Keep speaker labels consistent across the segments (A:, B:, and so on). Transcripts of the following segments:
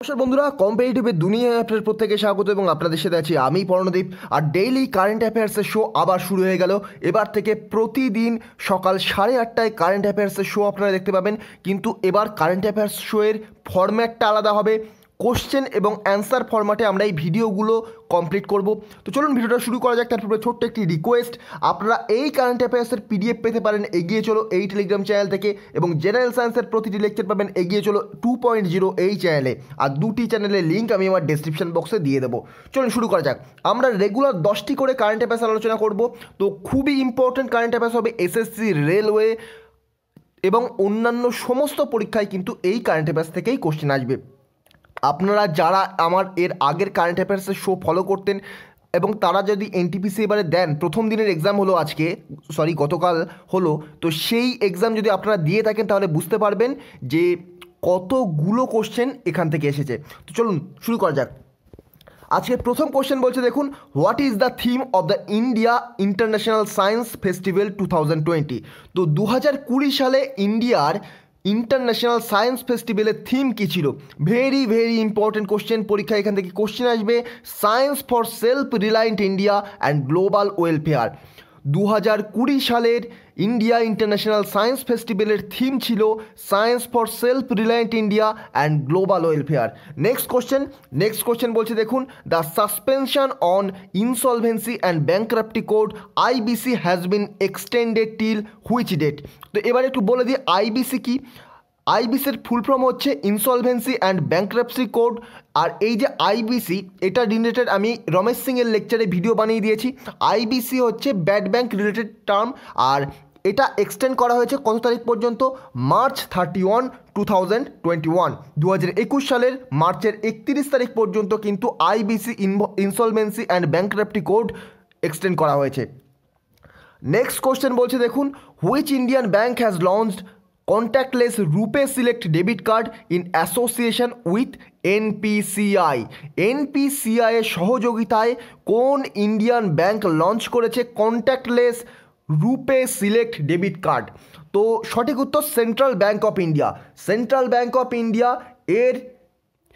A: নমস্কার বন্ধুরা, কম্পিটিটিভের দুনিয়ায় আপনাদের প্রত্যেকে স্বাগত এবং আপনাদের সাথে আছি আমি পর্ণদীপ। আর ডেইলি কারেন্ট অ্যাফেয়ার্সের শো আবার শুরু হয়ে গেল। এবার থেকে প্রতিদিন সকাল 8:30টায় কারেন্ট অ্যাফেয়ার্সের শো আপনারা দেখতে পাবেন। কিন্তু এবার কারেন্ট অ্যাফেয়ার্স শোয়ের ফরম্যাটটা আলাদা হবে। কোশ্চেন এবং অ্যান্সার ফরম্যাটে আমরা এই ভিডিওগুলো কমপ্লিট করব। তো চলুন ভিডিওটা শুরু করা যাক। তারপরে ছোট্ট একটি রিকোয়েস্ট, আপনারা এই কারেন্ট অ্যাফেয়ার্সের পিডিএফ পেতে পারেন এগিয়ে চলো এই টেলিগ্রাম চ্যানেল থেকে, এবং জেনারেল সায়েন্সের প্রতিটি লেকচার পাবেন এগিয়ে চলো 2.0 এই চ্যানেলে। আর দুটি চ্যানেলের লিঙ্ক আমি আমার ডেসক্রিপশন বক্সে দিয়ে দেবো। চলুন শুরু করা যাক। আমরা রেগুলার 10টি করে কারেন্ট অ্যাফেয়ার্স আলোচনা করব। তো খুবই ইম্পর্টেন্ট কারেন্ট অ্যাফেয়ার্স হবে। এসএসসি, রেলওয়ে এবং অন্যান্য সমস্ত পরীক্ষায় কিন্তু এই কারেন্ট অ্যাফেয়ার্স থেকেই কোশ্চেন আসবে। আপনারা যারা আমার এর আগের কারেন্ট অ্যাফেয়ার্সের শো ফলো করতেন এবং তারা যদি এনটিপিসি এবারে দেন, প্রথম দিনের এক্সাম হলো গতকাল হলো, তো সেই এক্সাম যদি আপনারা দিয়ে থাকেন তাহলে বুঝতে পারবেন যে কতগুলো কোশ্চেন এখান থেকে এসেছে। তো চলুন শুরু করা যাক। আজকের প্রথম কোশ্চেন বলছে, দেখুন, what is the theme of the India international science festival 2020? তো 2020 সালে ইন্ডিয়ার ইন্টারন্যাশনাল সায়েন্স ফেস্টিভ্যালের থিম কী ছিল? ভেরি ভেরি ইম্পর্টেন্ট কোশ্চেন, পরীক্ষা এখান থেকে কোশ্চেন আসবে। Science for self reliant India and global welfare. 2020 সালের ইন্ডিয়া ইন্টারন্যাশনাল সায়েন্স ফেস্টিভ্যালের থিম ছিল science for self reliant India and global welfare. Next question বলছে, দেখুন, the suspension on insolvency and bankruptcy code IBC has been extended till which date? তো এবার একটু বলে দিই আইবিসি কি। আইবিসির ফুল ফর্ম হচ্ছে ইনসলভেন্সি অ্যান্ড ব্যাংক্রাপসি কোড। আর এই যে আইবিসি, এটা রিলেটেড আমি রমেশ সিংয়ের লেকচারে ভিডিও বানিয়ে দিয়েছি। আইবিসি হচ্ছে ব্যাড ব্যাংক রিলেটেড টার্ম, আর এটা এক্সটেন্ড করা হয়েছে কত তারিখ পর্যন্ত? মার্চ 31, 2021। 2021 সালের মার্চের 31 তারিখ পর্যন্ত কিন্তু IBC insolvency and bankruptcy code extend করা হয়েছে। নেক্সট কোশ্চেন বলছে, দেখুন, which Indian bank has launched contactless RuPay select debit card in association with NPCI? NPCI এর সহযোগিতায় কোন ইন্ডিয়ান ব্যাংক লঞ্চ করেছে contactless RuPay select debit card? তো সঠিক উত্তর central bank of India. Central bank of India এর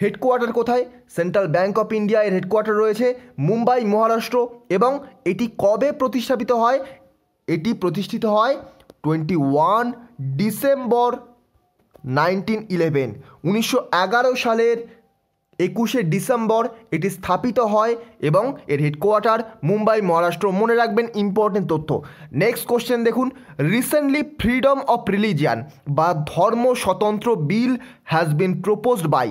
A: headquarter কোথায়? Central bank of India এর হেডকোয়ার্টার রয়েছে মুম্বাই, মহারাষ্ট্র। এবং এটি কবে প্রতিষ্ঠাপিত হয়? এটি প্রতিষ্ঠিত হয় 21 ডিসেম্বর 1911। 1911 সালের 21শে ডিসেম্বর এটি স্থাপিত হয় এবং এর হেডকোয়ার্টার মুম্বাই, মহারাষ্ট্র। মনে রাখবেন, ইম্পর্টেন্ট তথ্য। নেক্সট কোশ্চেন দেখুন, রিসেন্টলি ফ্রিডম অফ রিলিজিয়ান বা Dharma Swatantra bill has been proposed by?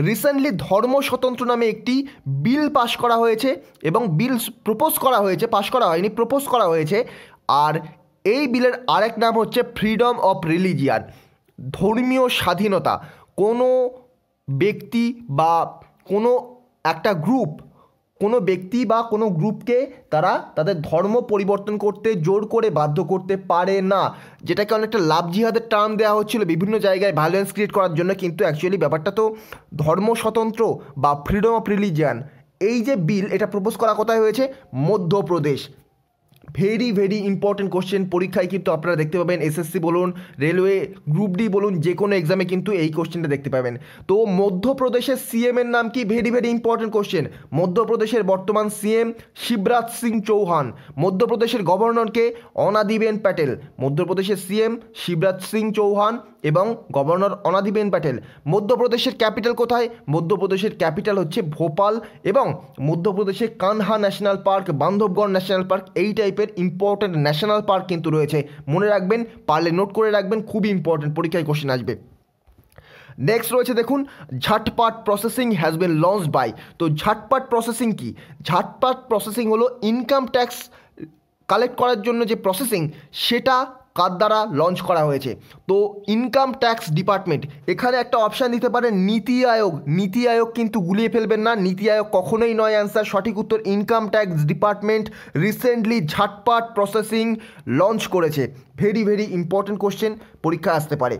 A: Recently Dharma Swatantra নামে একটি বিল পাশ করা হয়েছে, এবং বিল প্রপোজ করা হয়েছে, পাশ করা হয়নি, প্রপোজ করা হয়েছে। আর এই বিলের আরেক নাম হচ্ছে ফ্রিডম অফ রিলিজিয়ান, ধর্মীয় স্বাধীনতা। কোনো ব্যক্তি বা কোনো একটা গ্রুপ, কোনো ব্যক্তি বা কোনো গ্রুপকে তারা তাদের ধর্ম পরিবর্তন করতে জোর করে বাধ্য করতে পারে না, যেটাকে অনেকটা লাভ জিহাদের টার্ম দেওয়া হচ্ছিল বিভিন্ন জায়গায় ভায়োলেন্স ক্রিয়েট করার জন্য। কিন্তু অ্যাকচুয়ালি ব্যাপারটা তো ধর্ম স্বতন্ত্র বা ফ্রিডম অফ রিলিজিয়ান। এই যে বিল, এটা প্রপোজ করা কোথায় হয়েছে? Madhya Pradesh. Very very important question, পরীক্ষায় কিন্তু আপনারা দেখতে পাবেন। এসএসসি বলুন, রেলওয়ে, গ্রুপ ডি বলুন, যে কোনো এক্সামে কিন্তু এই কোশ্চেনটা দেখতে পাবেন। তো মধ্যপ্রদেশের সিএম এর নাম কি? Very very important question. মধ্যপ্রদেশের বর্তমান সিএম শিবরাজ সিং চৌহান। মধ্যপ্রদেশের গভর্নরকে অনাদিবেন প্যাটেল। মধ্যপ্রদেশের সিএম শিবরাজ সিং চৌহান এবং গভর্নর অনাদিবেন প্যাটেল। মধ্যপ্রদেশের ক্যাপিটাল কোথায়? মধ্যপ্রদেশের ক্যাপিটাল হচ্ছে ভোপাল। এবং মধ্যপ্রদেশে Kanha national park, Bandhavgarh national park, এই টাইপের ইম্পর্টেন্ট ন্যাশনাল পার্ক কিন্তু রয়েছে। মনে রাখবেন, পারলে নোট করে রাখবেন, খুবই ইম্পর্টেন্ট, পরীক্ষায় কোশ্চেন আসবে। নেক্সট রয়েছে, দেখুন, Jhatpat processing has been launched by? তো ঝাটপাট প্রসেসিং কি? ঝাটপাট প্রসেসিং হলো ইনকাম ট্যাক্স কালেক্ট করার জন্য যে প্রসেসিং, সেটা কার দ্বারা লঞ্চ করা হয়েছে? তো ইনকাম ট্যাক্স ডিপার্টমেন্ট। এখানে একটা অপশান দিতে পারে নীতি আয়োগ। নীতি আয়োগ কিন্তু গুলিয়ে ফেলবেন না, নীতি আয়োগ কখনোই নয় অ্যান্সার। সঠিক উত্তর income tax department recently Jhatpat processing launch করেছে। ভেরি ভেরি ইম্পর্টেন্ট কোশ্চেন, পরীক্ষা আসতে পারে।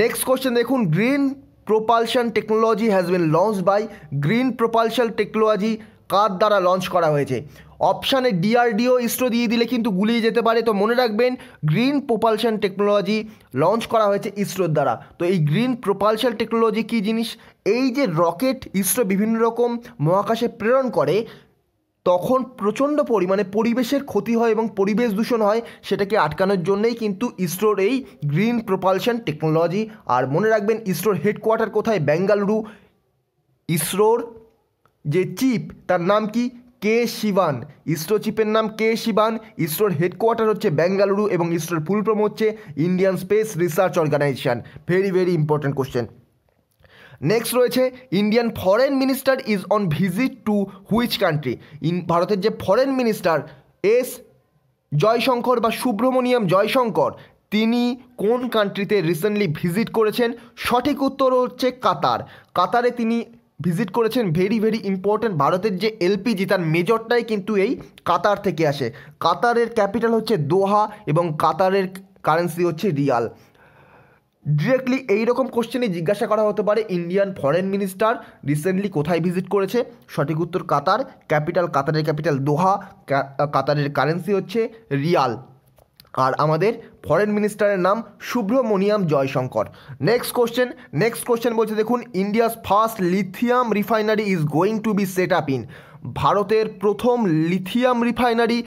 A: নেক্সট কোশ্চেন দেখুন, green propulsion technology has been launched by? Green propulsion technology কার দ্বারা লঞ্চ করা হয়েছে? অপশানে ডিআরডিও ইসরো দিয়ে দিলে কিন্তু গুলিয়ে যেতে পারে, তো মনে রাখবেন গ্রিন প্রোপালশন টেকনোলজি লঞ্চ করা হয়েছে ইসরোর দ্বারা। তো এই গ্রিন প্রোপালশন টেকনোলজি কী জিনিস? এই যে রকেট ইসরো বিভিন্ন রকম মহাকাশে প্রেরণ করে, তখন প্রচণ্ড পরিমাণে পরিবেশের ক্ষতি হয় এবং পরিবেশ দূষণ হয়, সেটাকে আটকানোর জন্যই কিন্তু ইসরোর এই গ্রিন প্রোপালশন টেকনোলজি। আর মনে রাখবেন ইসরোর হেডকোয়ার্টার কোথায়? বেঙ্গালুরু। ইসরোর যে চিফ তার নাম কি? কে শিবান। ইসরো চিফের নাম কে শিবান। ইসরোর হেডকোয়ার্টার হচ্ছে বেঙ্গালুরু এবং ইসরোর ফুল ফর্ম হচ্ছে Indian space research organisation. Very very important question. Next রয়েছে Indian foreign minister is on visit to which country? ভারতের যে ফরেন মিনিস্টার এস জয়শঙ্কর বা সুব্রমণিয়াম জয়শঙ্কর, তিনি কোন কান্ট্রিতে রিসেন্টলি ভিজিট করেছেন? সঠিক উত্তর হচ্ছে কাতার। কাতারে তিনি ভিজিট করেছেন। Very very important. ভারতের যে এলপিজি তার মেজরটাই কিন্তু এই কাতার থেকে আসে। কাতারের ক্যাপিটাল হচ্ছে দোহা এবং কাতারের কারেন্সি হচ্ছে রিয়াল। ডিরেক্টলি এইরকম কোশ্চেনে জিজ্ঞাসা করা হতে পারে ইন্ডিয়ান ফরেন মিনিস্টার রিসেন্টলি কোথায় ভিজিট করেছে? সঠিক উত্তর কাতার। ক্যাপিটাল, কাতারের ক্যাপিটাল দোহা, কাতারের কারেন্সি হচ্ছে রিয়াল। আর আমাদের ফরেন মিনিস্টারের নাম সুব্রমণিয়াম জয়শঙ্কর। নেক্সট কোশ্চেন বলছে দেখুন, India's first lithium refinery is going to be set up in? ভারতের প্রথম লিথিয়াম রিফাইনারি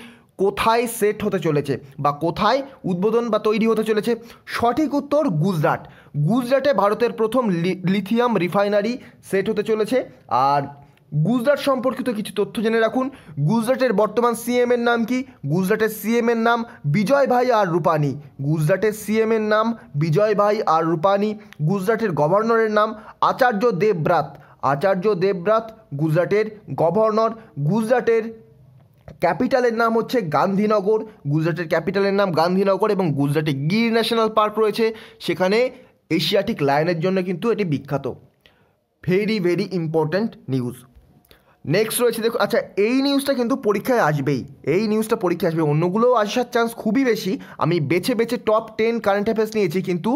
A: কোথায় সেট হতে চলেছে বা কোথায় উদ্বোধন বা তৈরি হতে চলেছে? সঠিক উত্তর গুজরাট। গুজরাটে ভারতের প্রথম লিথিয়াম রিফাইনারি সেট হতে চলেছে। আর গুজরাট সম্পর্কিত কিছু তথ্য জেনে রাখুন। গুজরাটের বর্তমান সিএমের নাম কি? গুজরাটের সিএমের নাম বিজয় ভাই আর রূপানি। গুজরাটের সিএমের নাম বিজয় ভাই আর রূপানি। গুজরাটের গভর্নরের নাম আচার্য দেবব্রত। আচার্য দেবব্রত গুজরাটের গভর্নর। গুজরাটের ক্যাপিটালের নাম হচ্ছে গান্ধীনগর। গুজরাটের ক্যাপিটালের নাম গান্ধীনগর এবং গুজরাটে গির ন্যাশনাল পার্ক রয়েছে, সেখানে এশিয়াটিক লায়নের জন্য কিন্তু এটি বিখ্যাত। Very very important news. Next রয়েছে দেখো, আচ্ছা এই নিউজটা কিন্তু পরীক্ষায় আসবেই। এই নিউজটা পরীক্ষায় আসবে, অন্যগুলোও আসার চান্স খুবই বেশি। আমি বেছে বেছে টপ 10 কারেন্ট অ্যাফেয়ার্স নিয়েছি, কিন্তু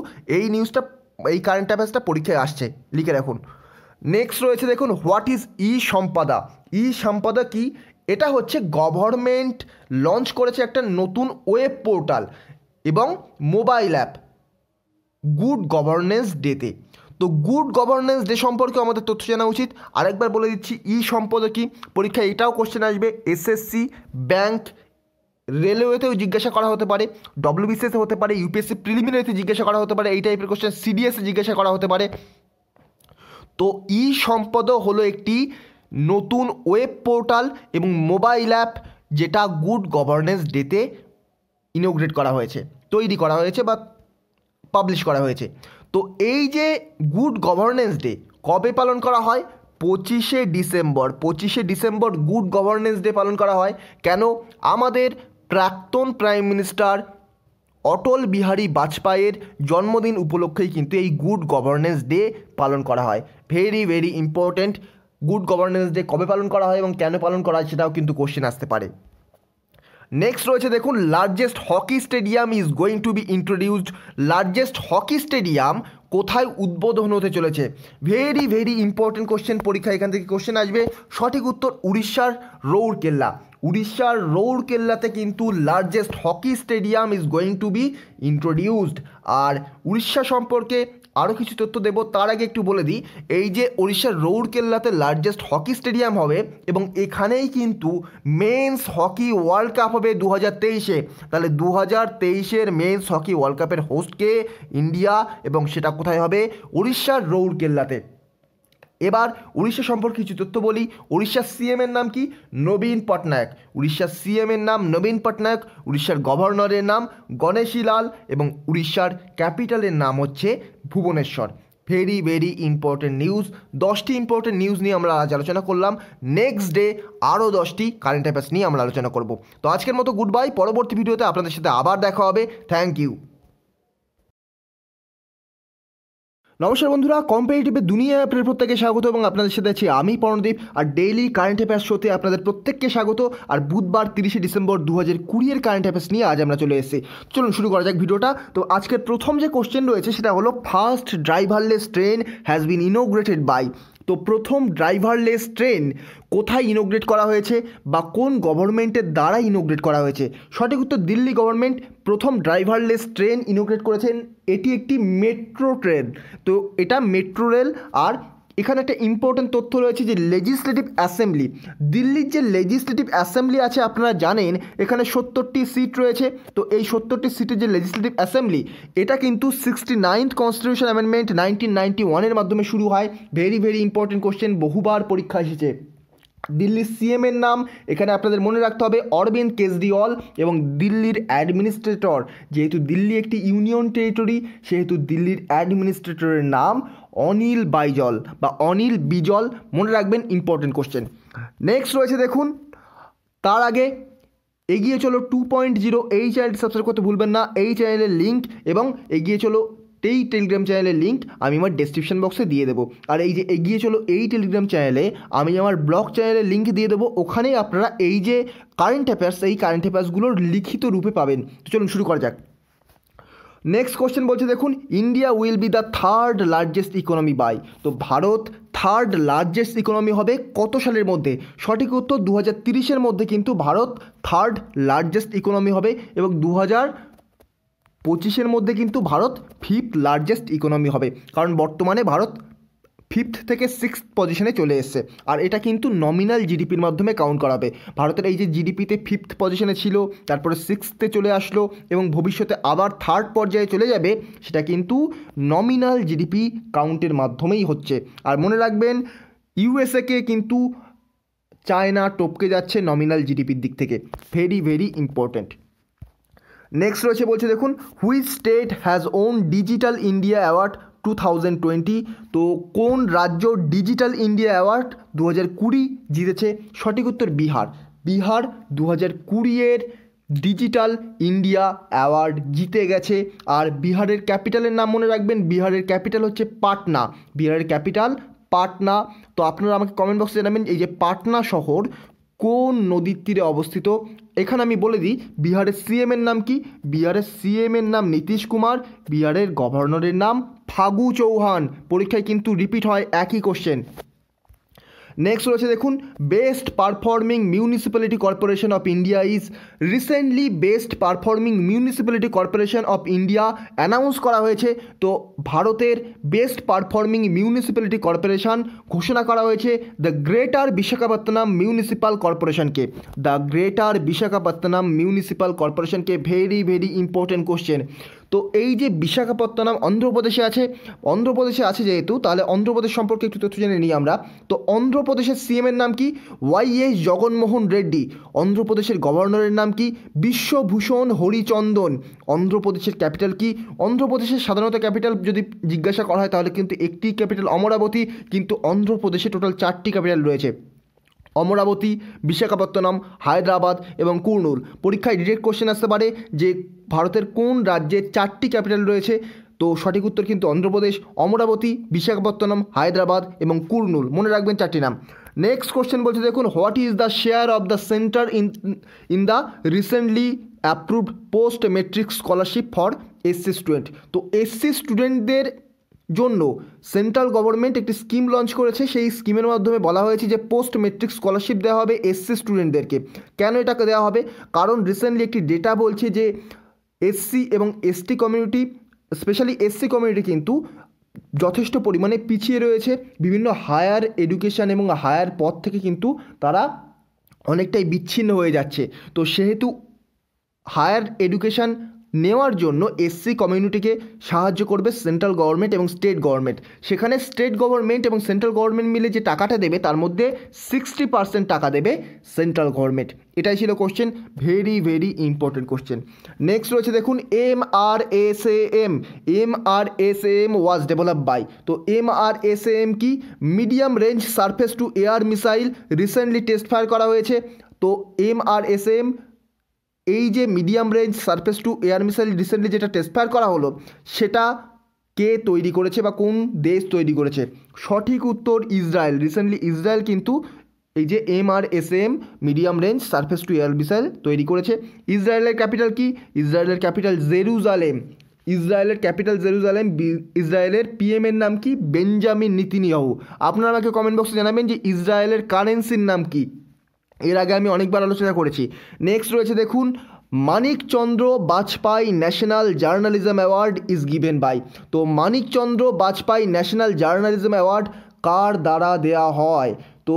A: এই কারেন্ট অ্যাফেয়ার্সটা পরীক্ষায় আসছে, লিখে রাখুন। নেক্সট রয়েছে দেখুন, হোয়াট ইজ ই সম্পাদা? ই সম্পাদা কি? এটা হচ্ছে গভর্নমেন্ট লঞ্চ করেছে একটা নতুন ওয়েব পোর্টাল এবং মোবাইল অ্যাপ গুড গভর্নেন্স ডেতে। তো গুড গভর্নেন্স ডে সম্পর্কে আমাদের তথ্য জানা উচিত। আরেকবার বলে দিচ্ছি, ই সম্পদা কি? পরীক্ষায় এটাও কোশ্চেন আসবে। এসএসসি, ব্যাংক, রেলওয়েতেও জিজ্ঞাসা করা হতে পারে, ডব্লিউবিসিএসে হতে পারে, ইউপিএসসি প্রিলিমিনারিতে জিজ্ঞাসা করা হতে পারে, এই টাইপের কোশ্চেন সিডিএসে জিজ্ঞাসা করা হতে পারে। তো ই সম্পদ হলো একটি নতুন ওয়েব পোর্টাল এবং মোবাইল অ্যাপ, যেটা গুড গভর্নেন্স ডেতে ইনোগ্রেট করা হয়েছে, তৈরি করা হয়েছে বা পাবলিশ করা হয়েছে। তো এই যে গুড গভর্নেন্স ডে কবে পালন করা হয়? 25শে ডিসেম্বর। 25শে ডিসেম্বর গুড গভর্নেন্স ডে পালন করা হয়। কেন? আমাদের প্রাক্তন প্রাইম মিনিস্টার অটল বিহারী বাজপেয়ীর জন্মদিন উপলক্ষেই কিন্তু এই গুড গভর্নেন্স ডে পালন করা হয়। Very very important. Good governance day কবে পালন করা হয় এবং কেন পালন করা হয় সেটাও কিন্তু কোশ্চেন আসতে পারে। নেক্সট রয়েছে দেখুন, largest hockey stadium is going to be introduced. Largest hockey stadium কোথায় উদ্বোধন হতে চলেছে? ভেরি ভেরি ইম্পর্টেন্ট কোশ্চেন, পরীক্ষা এখান থেকে কোশ্চেন আসবে। সঠিক উত্তর উড়িষ্যার রৌরকেল্লা। উড়িষ্যার রৌরকেল্লাতে কিন্তু largest hockey stadium is going to be introduced. আর উড়িষ্যা সম্পর্কে আরও কিছু তথ্য দেবো, তার আগে একটু বলে দিই, এই যে উড়িষ্যার রৌরকেল্লাতে লার্জেস্ট হকি স্টেডিয়াম হবে এবং এখানেই কিন্তু মেন্স হকি ওয়ার্ল্ড কাপ হবে 2023-এ। তাহলে 2023-এর মেন্স হকি ওয়ার্ল্ড কাপের হোস্টকে ইন্ডিয়া, এবং সেটা কোথায় হবে? উড়িষ্যার রৌরকেল্লাতে। এবার উড়িষ্যা সম্পর্কে কিছু তথ্য বলি। উড়িষ্যার সিএমের নাম কি? নবীন পটনায়ক। উড়িষ্যার সিএমের নাম নবীন পটনায়ক। উড়িষ্যার গভর্নরের নাম গণেশীলাল এবং উড়িষ্যার ক্যাপিটালের নাম হচ্ছে Bhubaneswar. Very very important news. 10টি ইম্পর্টেন্ট নিউজ নিয়ে আমরা আজ আলোচনা করলাম। নেক্সট ডে আরও 10টি কারেন্ট অ্যাফেয়ার্স নিয়ে আমরা আলোচনা করব। তো আজকের মতো গুড বাই। পরবর্তী ভিডিওতে আপনাদের সাথে আবার দেখা হবে। Thank you. নমস্কার বন্ধুরা, কম্পিটিটিভের দুনিয়া আপনাদের প্রত্যেককে স্বাগত এবং আপনাদের সাথে আছি আমি পর্ণদীপ। আর ডেইলি কারেন্ট অ্যাফেয়ার্স শোতে আপনাদের প্রত্যেককে স্বাগত। আর বুধবার 30শে ডিসেম্বর 2020-এর কারেন্ট অ্যাফেয়ার্স নিয়ে আজ আমরা চলে এসেছি। চলুন শুরু করা যাক ভিডিওটা। তো আজকের প্রথম যে কোশ্চেন রয়েছে সেটা হলো, first driverless train has been inaugurated by. তো প্রথম ড্রাইভারলেস ট্রেন কোথায় ইনোগ্রেট করা হয়েছে বা কোন গভর্নমেন্টের দ্বারা ইনোগ্রেট করা হয়েছে? সঠিক উত্তর দিল্লি গভর্নমেন্ট প্রথম ড্রাইভারলেস ট্রেন ইনোগ্রেট করেছেন। এটি একটি মেট্রো ট্রেন। তো এটা মেট্রো রেল। আর এখানে একটা ইম্পর্টেন্ট তথ্য রয়েছে যে লেজিসলেটিভ অ্যাসেম্বলি, দিল্লির যে লেজিসলেটিভ অ্যাসেম্বলি আছে আপনারা জানেন এখানে 70টি সিট রয়েছে। তো এই 70টি সিটের যে লেজিসলেটিভ অ্যাসেম্বলি এটা কিন্তু 69th কনস্টিটিউশন অ্যামেন্ডমেন্ট 1991-এর মাধ্যমে শুরু হয়। ভেরি ভেরি ইম্পর্টেন্ট কোশ্চেন, বহুবার পরীক্ষা এসেছে। দিল্লির সিএমের নাম এখানে আপনাদের মনে রাখতে হবে অরবিন্দ কেজরিওয়াল, এবং দিল্লির অ্যাডমিনিস্ট্রেটর, যেহেতু দিল্লি একটি ইউনিয়ন টেরিটরি সেহেতু দিল্লির অ্যাডমিনিস্ট্রেটরের নাম অনিল বাইজল বা অনিল বিজল, মনে রাখবেন, ইম্পর্টেন্ট কোশ্চেন। নেক্সট রয়েছে দেখুন, তার আগে এগিয়ে চলো 2.0 এই চ্যানেলটি সাবস্ক্রাইব করতে ভুলবেন না। এই চ্যানেলের লিঙ্ক এবং এগিয়ে চলো এই টেলিগ্রাম চ্যানেলের লিঙ্ক আমি আমার ডেসক্রিপশন বক্সে দিয়ে দেবো। আর এই যে এগিয়ে চলো এই টেলিগ্রাম চ্যানেলে আমি আমার ব্লগ চ্যানেলের লিঙ্ক দিয়ে দেবো। ওখানেই আপনারা এই যে কারেন্ট অ্যাফেয়ার্স, এই কারেন্ট অ্যাফেয়ার্সগুলোর লিখিত রূপে পাবেন। তো চলুন শুরু করা যাক। নেক্সট কোশ্চেন বলছে দেখুন, India will be the third largest economy by. তো ভারত থার্ড লার্জেস্ট ইকোনমি হবে কত সালের মধ্যে? সঠিক উত্তর 2030-এর মধ্যে কিন্তু ভারত থার্ড লার্জেস্ট ইকোনমি হবে, এবং 2025-এর মধ্যে কিন্তু ভারত ফিফথ লার্জেস্ট ইকোনমি হবে। কারণ বর্তমানে ভারত ফিফথ থেকে সিক্সথ পজিশনে চলে এসছে, আর এটা কিন্তু নমিনাল জিডিপির মাধ্যমে কাউন্ট করাবে। ভারতের এই যে জিডিপিতে ফিফথ পজিশনে ছিল, তারপরে সিক্সথে চলে আসলো এবং ভবিষ্যতে আবার থার্ড পর্যায়ে চলে যাবে, সেটা কিন্তু নমিনাল জিডিপি কাউন্টের মাধ্যমেই হচ্ছে। আর মনে রাখবেন ইউএসএকে কিন্তু চায়না টপকে যাচ্ছে নমিনাল জিডিপির দিক থেকে। Very very important. নেক্সট রয়েছে বলছে দেখুন, which state has won digital India award 2020। তো কোন রাজ্য ডিজিটাল ইন্ডিয়া অ্যাওয়ার্ড 2020 জিতেছে? সঠিক উত্তর বিহার। বিহার 2020-এর ডিজিটাল ইন্ডিয়া অ্যাওয়ার্ড জিতে গেছে। আর বিহারের ক্যাপিটালের নাম মনে রাখবেন, বিহারের ক্যাপিটাল হচ্ছে পাটনা। বিহারের ক্যাপিটাল পাটনা। তো আপনারা আমাকে কমেন্ট বক্সে জানাবেন এই যে পাটনা শহর কোন নদীর তীরে অবস্থিত। এখানে আমি বলে দিই বিহারের সিএমের নাম কি। বিহারের সিএমের নাম নীতিশ কুমার, বিহারের গভর্নরের নাম ফাগু চৌহান। পরীক্ষায় কিন্তু রিপিট হয় একই কোশ্চেন। নেক্সট রয়েছে দেখুন, best performing municipality corporation of India is. Recently best performing municipality corporation of India announce করা হয়েছে। তো ভারতের বেস্ট পারফর্মিং মিউনিসিপ্যালিটি কর্পোরেশন ঘোষণা করা হয়েছে দ্য গ্রেটার বিশাখাপত্তনম মিউনিসিপ্যাল কর্পোরেশনকে। দ্য গ্রেটার বিশাখাপত্তনম মিউনিসিপ্যাল কর্পোরেশনকে। Very very important question. তো এই যে বিশাখাপত্তনম অন্ধ্রপ্রদেশে আছে যেহেতু, তাহলে অন্ধ্রপ্রদেশ সম্পর্কে একটু তথ্য জেনে নিই আমরা। তো অন্ধ্রপ্রদেশের সিএমের নাম কি? ওয়াইএস জগনমোহন রেড্ডি। অন্ধ্রপ্রদেশের গভর্নরের নাম কি? বিশ্বভূষণ হরিচন্দন। অন্ধ্রপ্রদেশের ক্যাপিটাল কি? অন্ধ্রপ্রদেশের সাধারণত ক্যাপিটাল যদি জিজ্ঞাসা করা হয় তাহলে কিন্তু একটি ক্যাপিটাল অমরাবতী, কিন্তু অন্ধ্রপ্রদেশে টোটাল 4টি ক্যাপিটাল রয়েছে, অমরাবতী, বিশাখাপত্তনম, হায়দ্রাবাদ এবং কুর্নুল। পরীক্ষায় ডিরেক্ট কোশ্চেন আসতে পারে যে ভারতের কোন রাজ্যে 4টি ক্যাপিটাল রয়েছে। তো সঠিক উত্তর কিন্তু অন্ধ্রপ্রদেশ, অমরাবতী, বিশাখাপত্তনম, হায়দ্রাবাদ এবং কুর্নুল। মনে রাখবেন 4টি নাম। নেক্সট কোশ্চেন বলছে দেখুন, what is the share of the centre in the recently approved post metric scholarship for SC student. তো এসসি স্টুডেন্টদের জন্য সেন্ট্রাল গভর্নমেন্ট একটি স্কিম লঞ্চ করেছে। সেই স্কিমের মাধ্যমে বলা হয়েছে যে পোস্ট মেট্রিক স্কলারশিপ দেওয়া হবে এসসি স্টুডেন্টদেরকে। কেন এটাকে দেওয়া হবে? কারণ রিসেন্টলি একটি ডেটা বলছে যে এসসি এবং ST community, specially SC community কিন্তু যথেষ্ট পরিমাণে পিছিয়ে রয়েছে বিভিন্ন হায়ার এডুকেশান এবং হায়ার পথ থেকে কিন্তু তারা অনেকটাই বিচ্ছিন্ন হয়ে যাচ্ছে। তো সেহেতু হায়ার এডুকেশান নেওয়ার জন্য এসসি কমিউনিটিকে সাহায্য করবে সেন্ট্রাল গভর্নমেন্ট এবং স্টেট গভর্নমেন্ট। সেখানে স্টেট গভর্নমেন্ট এবং সেন্ট্রাল গভর্নমেন্ট মিলে যে টাকাটা দেবে তার মধ্যে 60% টাকা দেবে সেন্ট্রাল গভর্নমেন্ট। এটাই ছিল question. Very very important question. Next রয়েছে দেখুন, MRSAM ওয়াজ ডেভেলপ বাই। তো MRSAM কি? Medium range surface two air missile recently test fire করা হয়েছে। তো MRSAM এই যে medium range surface two air missile recently যেটা টেস্ট ফায়ার করা হলো, সেটা কে তৈরি করেছে বা কোন দেশ তৈরি করেছে? সঠিক উত্তর ইসরায়েল। রিসেন্টলি ইসরায়েল কিন্তু এই যে MRSAM medium range surface two air missile তৈরি করেছে। ইসরায়েলের ক্যাপিটাল কি? ইসরায়েলের ক্যাপিটাল জেরুজালেম। ইসরায়েলের ক্যাপিটাল জেরুজালেম, ইসরায়েলের পিএমের নাম কি? Benjamin Netanyahu. আপনারা আমাকে কমেন্ট বক্সে জানাবেন যে ইসরায়েলের কারেন্সির নাম কি। এর আগে আমি অনেকবার আলোচনা করেছি। নেক্সট রয়েছে দেখুন, Manikchandra Bajpai national journalism award is given by. তো Manikchandra Bajpai national journalism award কার দ্বারা দেয়া হয়? তো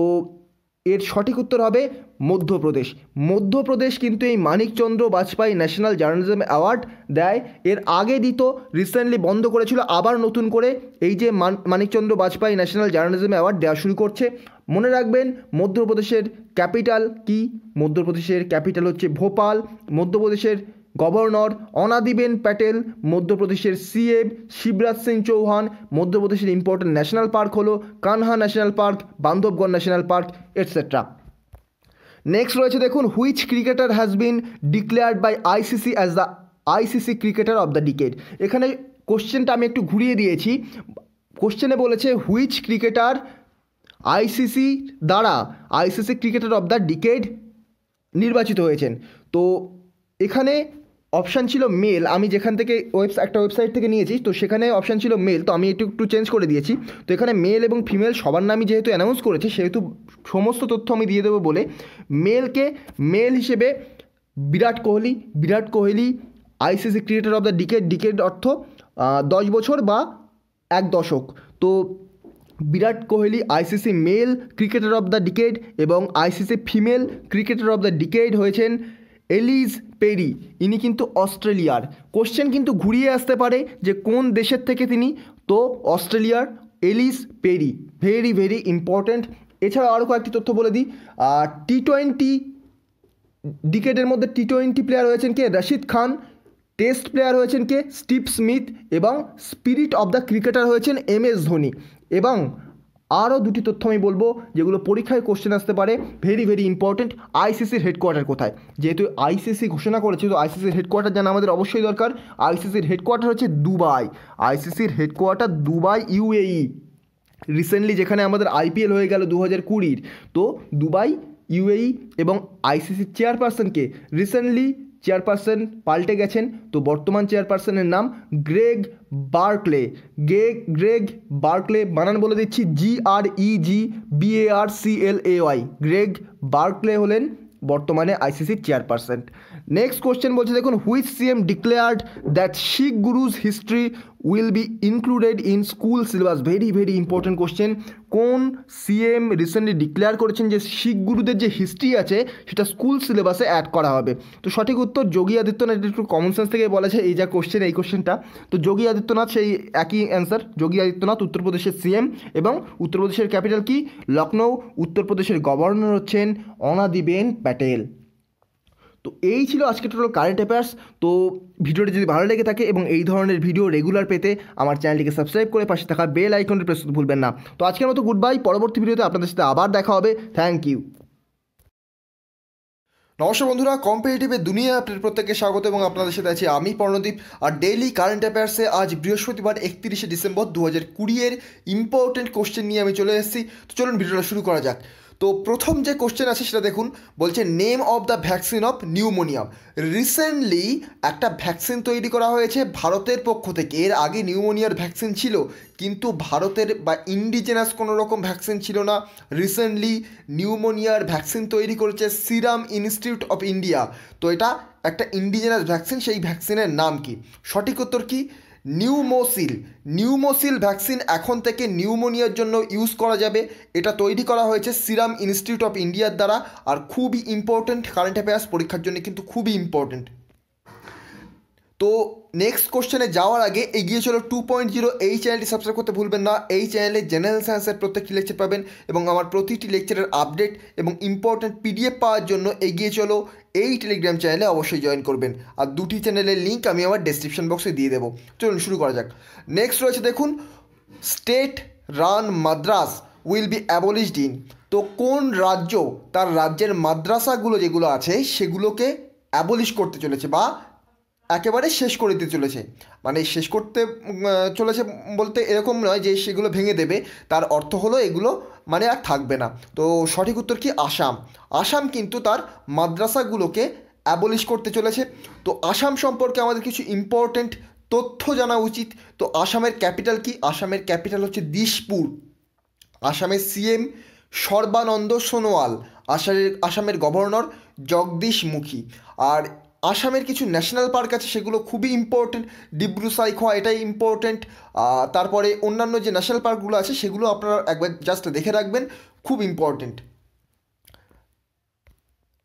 A: এর সঠিক উত্তর হবে মধ্যপ্রদেশ। মধ্যপ্রদেশ কিন্তু এই Manikchandra Bajpai national journalism award দেয়। এর আগে দিত, রিসেন্টলি বন্ধ করেছিল, আবার নতুন করে এই যে Manikchandra Bajpai national journalism award দেওয়া শুরু করছে। মনে রাখবেন মধ্যপ্রদেশের ক্যাপিটাল কি? মধ্যপ্রদেশের ক্যাপিটাল হচ্ছে ভোপাল। মধ্যপ্রদেশের গভর্নর অনাদিবেন প্যাটেল। মধ্যপ্রদেশের সিএম শিবরাজ সিং চৌহান। মধ্যপ্রদেশের ইম্পর্টেন্ট ন্যাশনাল পার্ক হলো Kanha national park, Bandhavgarh national park, etcetera. Next রয়েছে দেখুন, which cricketer has been declared by ICC as the ICC cricketer of the decade. এখানে কোশ্চেনটা আমি একটু ঘুরিয়ে দিয়েছি। কোশ্চেনে বলেছে হুইচ ক্রিকেটার আইসিসি দ্বারা ICC cricketer of the decade নির্বাচিত হয়েছেন। তো এখানে অপশান ছিল মেল। আমি যেখান থেকে একটা ওয়েবসাইট থেকে নিয়েছি, তো সেখানে অপশান ছিল মেল, তো আমি একটু চেঞ্জ করে দিয়েছি। তো এখানে মেল এবং ফিমেল সবার নামই যেহেতু অ্যানাউন্স করেছে, সেহেতু সমস্ত তথ্য আমি দিয়ে দেবো বলে মেলকে মেল হিসেবে Virat Kohli. Virat Kohli ICC cricketer of the decade. Decade অর্থ 10 বছর বা 1 দশক। তো Virat Kohli ICC male cricketer of the decade এবং ICC female cricketer of the decade হয়েছেন এলিজ পেরি। ইনি কিন্তু অস্ট্রেলিয়ার। কোশ্চেন কিন্তু ঘুরিয়ে আসতে পারে যে কোন দেশের থেকে তিনি, তো অস্ট্রেলিয়ার এলিজ পেরি, ভেরি ভেরি ইম্পর্ট্যান্ট। এছাড়া আরও কয়েকটি তথ্য বলে দিই। টি-20 ডিকেডের মধ্যে টি-20 প্লেয়ার হয়েছেন কে? রশিদ খান। টেস্ট প্লেয়ার হয়েছেন কে? Steve Smith. এবং স্পিরিট অফ দ্য ক্রিকেটার হয়েছেন MS ধোনি। এবং আরও দুটি তথ্য আমি বলবো যেগুলো পরীক্ষায় কোশ্চেন আসতে পারে, ভেরি ভেরি ইম্পর্টেন্ট। আইসিসির হেডকোয়ার্টার কোথায়? যেহেতু আইসিসি ঘোষণা করেছে, তো আইসিসির হেডকোয়ার্টার জানা আমাদের অবশ্যই দরকার। আইসিসির হেডকোয়ার্টার হচ্ছে দুবাই। আইসিসির হেডকোয়ার্টার দুবাই, UAE। রিসেন্টলি যেখানে আমাদের IPL হয়ে গেল 2020, তো দুবাই, UAE। এবং আইসিসির চেয়ারপারসনকে রিসেন্টলি চেয়ারপারসন পাল্টে গেছেন। তো বর্তমান চেয়ারপারসনের নাম গ্রেগ বার্কলে। গ্রেগ বার্কলে, বানান বলে দিচ্ছি, GREGBARCLAY। গ্রেগ বার্কলে হলেন বর্তমানে আইসিসির চেয়ারপারসন। নেক্সট কোশ্চেন বলছে দেখুন, which CM declared that Sikh গুরুজ history will be included in school syllabus? Very very important question. কোন CM রিসেন্টলি ডিক্লেয়ার করেছেন যে শিখ গুরুদের যে হিস্ট্রি আছে সেটা স্কুল সিলেবাসে অ্যাড করা হবে? তো সঠিক উত্তর যোগী আদিত্যনাথ। একটু কমন সেন্স থেকে বলেছে এই যা কোশ্চেন, এই কোশ্চেনটা। তো যোগী আদিত্যনাথ, সেই একই অ্যান্সার। যোগী আদিত্যনাথ উত্তরপ্রদেশের CM এবং উত্তরপ্রদেশের ক্যাপিটাল কি? লখনৌ। উত্তরপ্রদেশের গভর্নর হচ্ছেন অনাদিবেন প্যাটেল। তো এই ছিল আজকে টোটাল কারেন্ট অ্যাফেয়ার্স। তো ভিডিওটি যদি ভালো লেগে থাকে এবং এই ধরনের ভিডিও রেগুলার পেতে আমার চ্যানেলটিকে সাবস্ক্রাইব করে পাশে থাকা বেল আইকনটি প্রেস করতে ভুলবেন না। তো আজকের মতো গুড বাই। পরবর্তী ভিডিওতে আপনাদের সাথে আবার দেখা হবে। Thank you. নমস্কার বন্ধুরা, কম্পিটিটিভের দুনিয়া আপনাদের প্রত্যেককে স্বাগত এবং আপনাদের সাথে আছি আমি পর্ণদীপ। আর ডেইলি কারেন্ট অ্যাফেয়ার্সে আজ বৃহস্পতিবার 31শে ডিসেম্বর 2020 ইম্পর্টেন্ট কোশ্চেন নিয়ে আমি চলে এসেছি। তো চলুন ভিডিওটা শুরু করা যাক। তো প্রথম যে কোশ্চেন আছে সেটা দেখুন, বলছে name of the vaccine of pneumonia. Recently একটা ভ্যাকসিন তৈরি করা হয়েছে ভারতের পক্ষ থেকে। এর আগে নিউমোনিয়ার ভ্যাকসিন ছিল, কিন্তু ভারতের বা ইন্ডিজেনাস কোনো রকম ভ্যাকসিন ছিল না। রিসেন্টলি নিউমোনিয়ার ভ্যাকসিন তৈরি করেছে সিরাম ইনস্টিটিউট অফ ইন্ডিয়া। তো এটা একটা ইন্ডিজেনাস ভ্যাকসিন। সেই ভ্যাকসিনের নাম কি? সঠিক উত্তর কি? নিউমোসিল। নিউমোসিল ভ্যাকসিন এখন থেকে নিউমোনিয়ার জন্য ইউজ করা যাবে। এটা তৈরি করা হয়েছে সিরাম ইনস্টিটিউট অফ ইন্ডিয়ার দ্বারা। আর খুবই ইম্পর্টেন্ট কারেন্ট অ্যাফেয়ার্স, পরীক্ষার জন্য কিন্তু খুবই ইম্পর্টেন্ট। তো নেক্সট কোশ্চেনে যাওয়ার আগে এগিয়ে চলো 2.0 এই চ্যানেলটি সাবস্ক্রাইব করতে ভুলবেন না। এই চ্যানেলে জেনারেল সায়েন্সের প্রত্যেকটি লেকচার পাবেন এবং আমার প্রতিটি লেকচারের আপডেট এবং ইম্পর্টেন্ট PDF পাওয়ার জন্য এগিয়ে চলো এই টেলিগ্রাম চ্যানেলে অবশ্যই জয়েন করবেন। আর দুটি চ্যানেলের লিঙ্ক আমি আমার ডেসক্রিপশন বক্সে দিয়ে দেবো। চলুন শুরু করা যাক। নেক্সট রয়েছে দেখুন, state run Madras will be abolished in. তো কোন রাজ্য তার রাজ্যের মাদ্রাসাগুলো যেগুলো আছে সেগুলোকে অ্যাবলিশ করতে চলেছে বা একেবারে শেষ করে দিতে চলেছে? মানে শেষ করতে চলেছে বলতে এরকম নয় যে সেগুলো ভেঙে দেবে, তার অর্থ হলো এগুলো মানে আর থাকবে না। তো সঠিক উত্তর কি? আসাম। আসাম কিন্তু তার মাদ্রাসাগুলোকে অ্যাবলিশ করতে চলেছে। তো আসাম সম্পর্কে আমাদের কিছু ইম্পর্টেন্ট তথ্য জানা উচিত। তো আসামের ক্যাপিটাল কি? আসামের ক্যাপিটাল হচ্ছে দিশপুর। আসামের সিএম সর্বানন্দ সোনোয়াল। আসামের গভর্নর জগদীশ মুখী। আর আসামের কিছু ন্যাশনাল পার্ক আছে, সেগুলো খুবই ইম্পর্টেন্ট। ডিব্রু সাইখোয়া, এটাই ইম্পর্টেন্ট। তারপরে অন্যান্য যে ন্যাশনাল পার্কগুলো আছে সেগুলো আপনারা একবার জাস্ট দেখে রাখবেন, খুব ইম্পর্টেন্ট।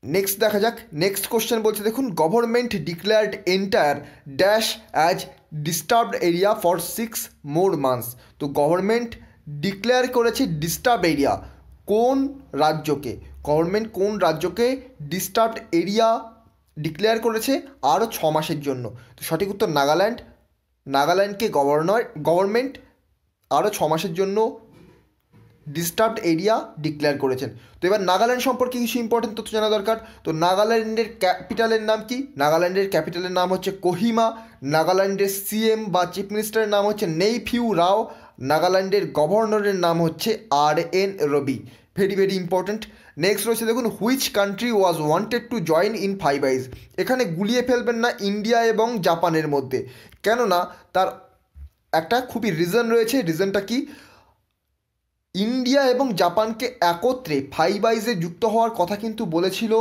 A: নেক্সট দেখা যাক। নেক্সট কোশ্চেন বলছে দেখুন, government declared entire dash as disturbed area for 6 more months. তো গভর্নমেন্ট ডিক্লেয়ার করেছে ডিস্টার্ব এরিয়া কোন রাজ্যকে? গভর্নমেন্ট কোন রাজ্যকে ডিস্টার্বড এরিয়া ডিক্লেয়ার করেছে আরও 6 মাসের জন্য? তো সঠিক উত্তর নাগাল্যান্ড। নাগাল্যান্ডকে গভর্নমেন্ট আরও 6 মাসের জন্য ডিস্টার্বড এরিয়া ডিক্লেয়ার করেছেন। তো এবার নাগাল্যান্ড সম্পর্কে কিছু ইম্পর্টেন্ট তথ্য জানা দরকার। তো নাগাল্যান্ডের ক্যাপিটালের নাম কি? নাগাল্যান্ডের ক্যাপিটালের নাম হচ্ছে কোহিমা। নাগাল্যান্ডের সিএম বা চিফ মিনিস্টারের নাম হচ্ছে নেইফিউ রাও। নাগাল্যান্ডের গভর্নরের নাম হচ্ছে R N. Ravi. Very very important. Next রয়েছে দেখুন, which country was wanted to join in 5 eyes. এখানে গুলিয়ে ফেলবেন না ইন্ডিয়া এবং জাপানের মধ্যে, কেননা তার একটা খুবই রিজন রয়েছে। রিজনটা কি? ইন্ডিয়া এবং জাপানকে একত্রে 5 আইজে যুক্ত হওয়ার কথা কিন্তু বলেছিল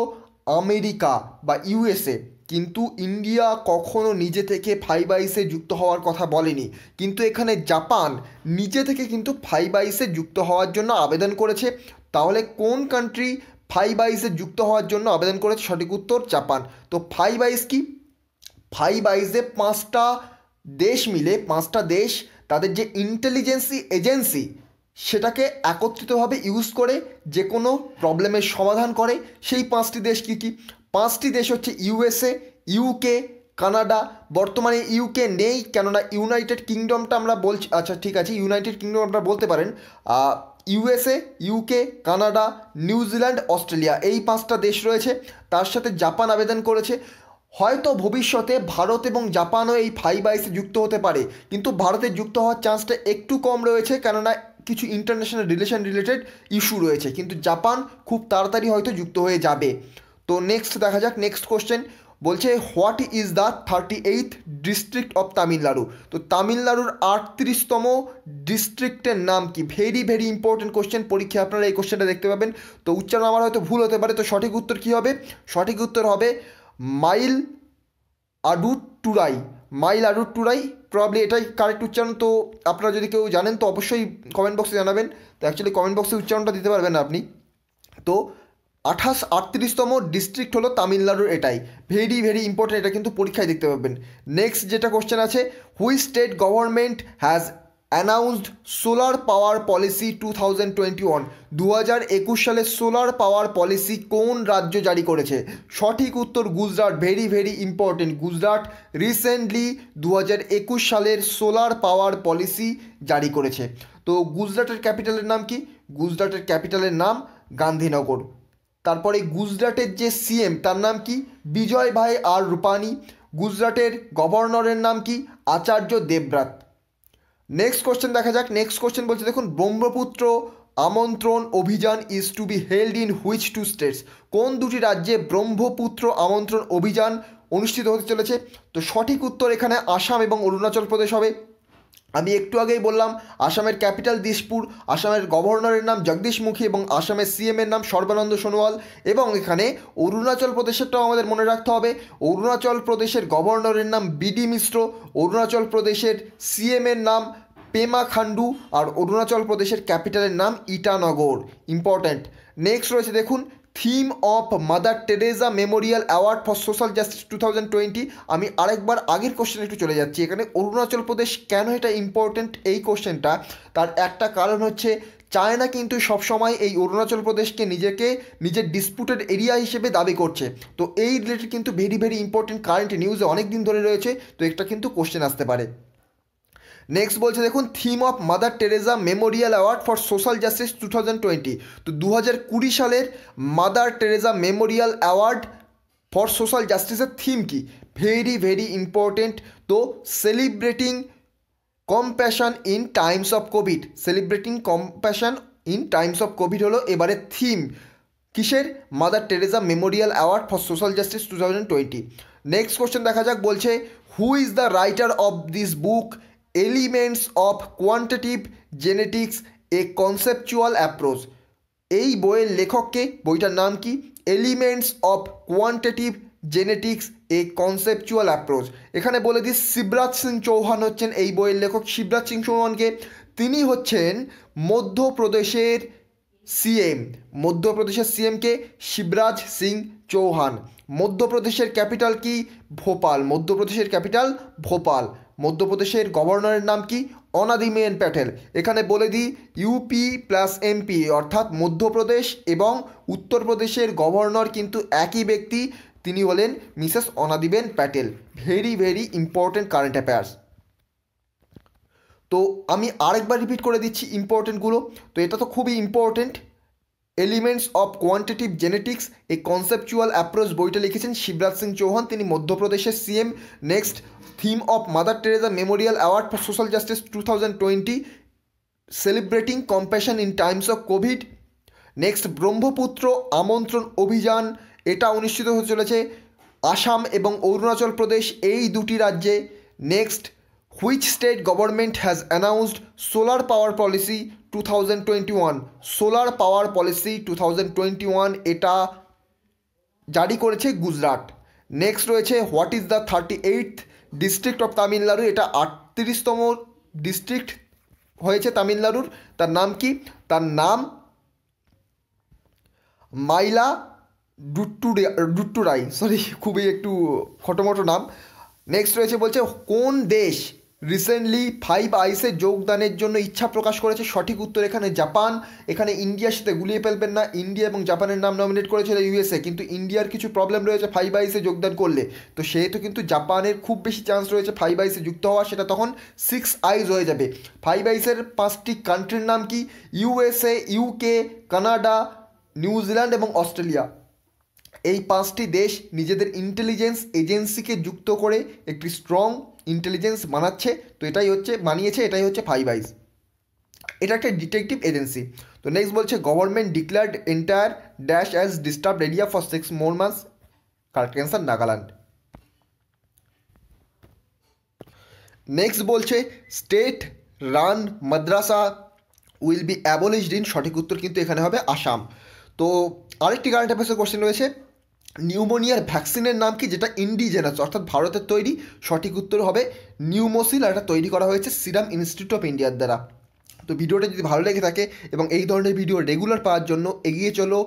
A: আমেরিকা বা ইউএসএ, কিন্তু ইন্ডিয়া কখনো নিজে থেকে 5 আইজে যুক্ত হওয়ার কথা বলেনি। কিন্তু এখানে জাপান নিজে থেকে কিন্তু 5 আইজে যুক্ত হওয়ার জন্য আবেদন করেছে। তাহলে কোন কান্ট্রি 5 আইজে যুক্ত হওয়ার জন্য আবেদন করেছে? সঠিক উত্তর জাপান। তো 5 আইজ কি? 5 আইজে 5টা দেশ মিলে, 5টা দেশ তাদের যে ইন্টেলিজেন্সি এজেন্সি সেটাকে একত্রিতভাবে ইউজ করে যে কোনো প্রবলেমের সমাধান করে। সেই 5টি দেশ কী কী? 5টি দেশ হচ্ছে ইউএসএ, ইউকে, কানাডা। বর্তমানে ইউকে নেই, কেননা ইউনাইটেড কিংডমটা আমরা বলছি, আচ্ছা ঠিক আছে, ইউনাইটেড কিংডম আপনারা বলতে পারেন। USA, UK, Canada, New Zealand, Australia, এই 5টা দেশ রয়েছে। তার সাথে জাপান আবেদন করেছে। হয়তো ভবিষ্যতে ভারত এবং জাপানও এই 5 আইজে যুক্ত হতে পারে, কিন্তু ভারতের যুক্ত হওয়ার চান্সটা একটু কম রয়েছে, কেননা কিছু ইন্টারন্যাশনাল রিলেশন রিলেটেড ইস্যু রয়েছে। কিন্তু জাপান খুব তাড়াতাড়ি হয়তো যুক্ত হয়ে যাবে। তো নেক্সট দেখা যাক। নেক্সট কোশ্চেন বলছে, what is the 38th district of Tamil Nadu. তো তামিলনাড়ুর 38তম ডিস্ট্রিক্টের নাম কি? ভেরি ভেরি ইম্পর্টেন্ট কোশ্চেন, পরীক্ষায় আপনারা এই কোশ্চেনটা দেখতে পাবেন। তো উচ্চারণ আমার হয়তো ভুল হতে পারে। তো সঠিক উত্তর কী হবে? সঠিক উত্তর হবে মাইল আডুটুরাই। মাইল আডুটুরাই প্রবাবলি এটাই কারেক্ট উচ্চারণ। তো আপনারা যদি কেউ জানেন তো অবশ্যই কমেন্ট বক্সে জানাবেন। তো অ্যাকচুয়ালি কমেন্ট বক্সে উচ্চারণটা দিতে পারবেন না আপনি। তো 38তম ডিস্ট্রিক্ট হলো তামিলনাড়ুর, এটাই ভেরি ভেরি ইম্পর্টেন্ট, এটা কিন্তু পরীক্ষায় দেখতে পাবেন। নেক্সট যেটা কোশ্চেন আছে, which state government has announced solar power policy 2021। 2021 সালে সোলার পাওয়ার পলিসি কোন রাজ্য জারি করেছে? সঠিক উত্তর Gujarat. Very very important, Gujarat recently 2021 সালের সোলার পাওয়ার পলিসি জারি করেছে। তো গুজরাটের ক্যাপিটালের নাম কি? গুজরাটের ক্যাপিটালের নাম গান্ধীনগর। তারপরে গুজরাটের যে সিএম তার নাম কি? বিজয় ভাই আর রূপানি। গুজরাটের গভর্নরের নাম কি? আচার্য দেবব্রত। নেক্সট কোশ্চেন দেখা যাক। নেক্সট কোশ্চেন বলছে দেখুন, Brahmaputra Amantran Abhiyan is to be held in which 2 states. কোন দুটি রাজ্যে ব্রহ্মপুত্র আমন্ত্রণ অভিযান অনুষ্ঠিত হতে চলেছে? তো সঠিক উত্তর এখানে আসাম এবং অরুণাচল প্রদেশ হবে। আমি একটু আগেই বললাম আসামের ক্যাপিটাল দিশপুর, আসামের গভর্নরের নাম জগদীশ মুখী এবং আসামের সিএমের নাম সর্বানন্দ সোনোয়াল। এবং এখানে অরুণাচল প্রদেশেরটাও আমাদের মনে রাখতে হবে। অরুণাচল প্রদেশের গভর্নরের নাম বিডি মিশ্র, অরুণাচল প্রদেশের সিএমের নাম পেমা খান্ডু, আর অরুণাচল প্রদেশের ক্যাপিটালের নাম ইটানগর। ইম্পর্ট্যান্ট। নেক্সট রয়েছে দেখুন, theme of Mother Teresa memorial award for social justice 2020। আমি আরেকবার আগের কোশ্চেনে একটু চলে যাচ্ছি। এখানে অরুণাচল প্রদেশ কেন এটা ইম্পর্টেন্ট এই কোশ্চেনটা, তার একটা কারণ হচ্ছে চায়না কিন্তু সবসময় এই অরুণাচল প্রদেশকে নিজের ডিসপুটেড এরিয়া হিসেবে দাবি করছে। তো এই রিলেটেড কিন্তু ভেরি ভেরি ইম্পর্টেন্ট কারেন্ট নিউজে অনেক দিন ধরে রয়েছে। তো এটা কিন্তু কোশ্চেন আসতে পারে। নেক্সট বলছে দেখুন, theme of Mother Teresa memorial award for social justice 2020। তো 2020 সালের Mother Teresa memorial award for social জাস্টিসের থিম কি? Very very important. তো celebrating compassion in times of COVID. Celebrating compassion in times of COVID হলো এবারে theme কিসের? Mother Teresa memorial award for social justice 2020। Next question দেখা যাক। বলছে who is the writer of this book elements of quantitative genetics A conceptual approach? এই বইয়ের লেখককে, বইটার নাম কি? Elements of quantitative genetics A conceptual approach. এখানে বলে দিই শিবরাজ সিং চৌহান হচ্ছেন এই বইয়ের লেখক। শিবরাজ সিং চৌহানকে, তিনি হচ্ছেন মধ্যপ্রদেশের সিএম। মধ্যপ্রদেশের সিএমকে শিবরাজ সিং চৌহান। মধ্যপ্রদেশের ক্যাপিটাল কি? ভোপাল। মধ্যপ্রদেশের ক্যাপিটাল ভোপাল। মধ্যপ্রদেশের গভর্নরের নাম কি? অনাদিবেন প্যাটেল। এখানে বলে দিই ইউপি প্লাস এমপি অর্থাৎ মধ্যপ্রদেশ এবং উত্তরপ্রদেশের গভর্নর কিন্তু একই ব্যক্তি, তিনি হলেন Mrs Anandiben Patel. Very very important current affairs. তো আমি আরেকবার রিপিট করে দিচ্ছি ইম্পর্টেন্টগুলো। তো এটা তো খুবই important. Elements of quantitative genetics A conceptual approach বইটা লিখেছেন শিবরাজ সিং চৌহান, তিনি মধ্যপ্রদেশের CM. Next, theme of mother Teresa Memorial award for social justice 2020 celebrating compassion in times of Covid. Next, Brahmaputra Amantran অভিযান, এটা অনুষ্ঠিত হতে চলেছে আসাম এবং অরুণাচল প্রদেশ এই দুটি রাজ্যে। Next, which state government has announced solar power policy 2021? Solar power policy 2021 এটা জারি করেছে গুজরাট। নেক্সট রয়েছে what is the 38th district of Tamil Nadu? এটা 38তম ডিস্ট্রিক্ট হয়েছে তামিলনাড়ুর। তার নাম কি? তার নাম মাইলা ডুট্টুরাই, সরি খুবই একটু খটোমটো নাম। নেক্সট রয়েছে বলছে কোন দেশ রিসেন্টলি 5 আইসে যোগদানের জন্য ইচ্ছা প্রকাশ করেছে? সঠিক উত্তর এখানে জাপান। এখানে ইন্ডিয়ার সাথে গুলিয়ে ফেলবেন না, ইন্ডিয়া এবং জাপানের নাম নমিনেট করেছিল ইউএসএ, কিন্তু ইন্ডিয়ার কিছু প্রবলেম রয়েছে 5 আইসে যোগদান করলে, তো সেহেতু কিন্তু জাপানের খুব বেশি চান্স রয়েছে 5 আইসে যুক্ত হওয়া, সেটা তখন 6 আইস হয়ে যাবে। 5 আইসের 5টি কান্ট্রির নাম কি? ইউএসএ, ইউকে, কানাডা, নিউজিল্যান্ড এবং অস্ট্রেলিয়া। এই 5টি দেশ নিজেদের ইন্টেলিজেন্স এজেন্সিকে যুক্ত করে একটি স্ট্রং ইন্টেলিজেন্স বানিয়েছে, এটাই হচ্ছে 5 আইস। এটা একটা ডিটেকটিভ এজেন্সি। তো নেক্সট বলছে government declared entire dash as disturbed area for 6 more months। Correct answer Nagaland. Next বলছে state run madrasa will be abolished in, সঠিক উত্তর কিন্তু এখানে হবে আসাম। তো আরেকটি কারেন্ট অ্যাফেয়ার্সের কোশ্চেন রয়েছে নিউমোনিয়ার ভ্যাকসিনের নাম কি যেটা ইন্ডিজেনাস অর্থাৎ ভারতের তৈরি? সঠিক উত্তর হবে নিউমোসিল, আর এটা তৈরি করা হয়েছে সিরাম ইনস্টিটিউট অফ ইন্ডিয়ার দ্বারা। তো ভিডিওটা যদি ভালো লেগে থাকে এবং এই ধরনের ভিডিও রেগুলার পাওয়ার জন্য এগিয়ে চলো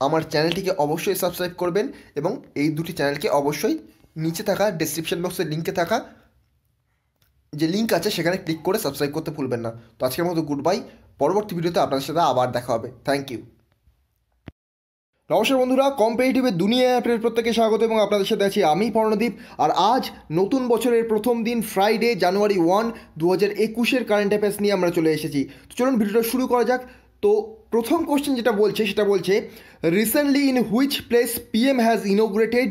A: আমার চ্যানেলটিকে অবশ্যই সাবস্ক্রাইব করবেন এবং এই দুটি চ্যানেলকে অবশ্যই নিচে থাকা ডেসক্রিপশন বক্সের লিঙ্কে থাকা যে লিঙ্ক আছে সেখানে ক্লিক করে সাবস্ক্রাইব করতে ভুলবেন না। তো আজকের মতো গুড বাই, পরবর্তী ভিডিওতে আপনাদের সাথে আবার দেখা হবে। Thank you. নমস্কার বন্ধুরা, কম্পিটিটিভের দুনিয়ায় আপনাদের প্রত্যেকে স্বাগত এবং আপনাদের সাথে আছি আমি পর্ণদীপ। আর আজ নতুন বছরের প্রথম দিন ফ্রাইডে জানুয়ারি 1, 2021 কারেন্ট অ্যাফেয়ার্স নিয়ে আমরা চলে এসেছি। তো চলুন ভিডিওটা শুরু করা যাক। তো প্রথম কোশ্চেন যেটা বলছে সেটা বলছে recently in which place PM has inaugurated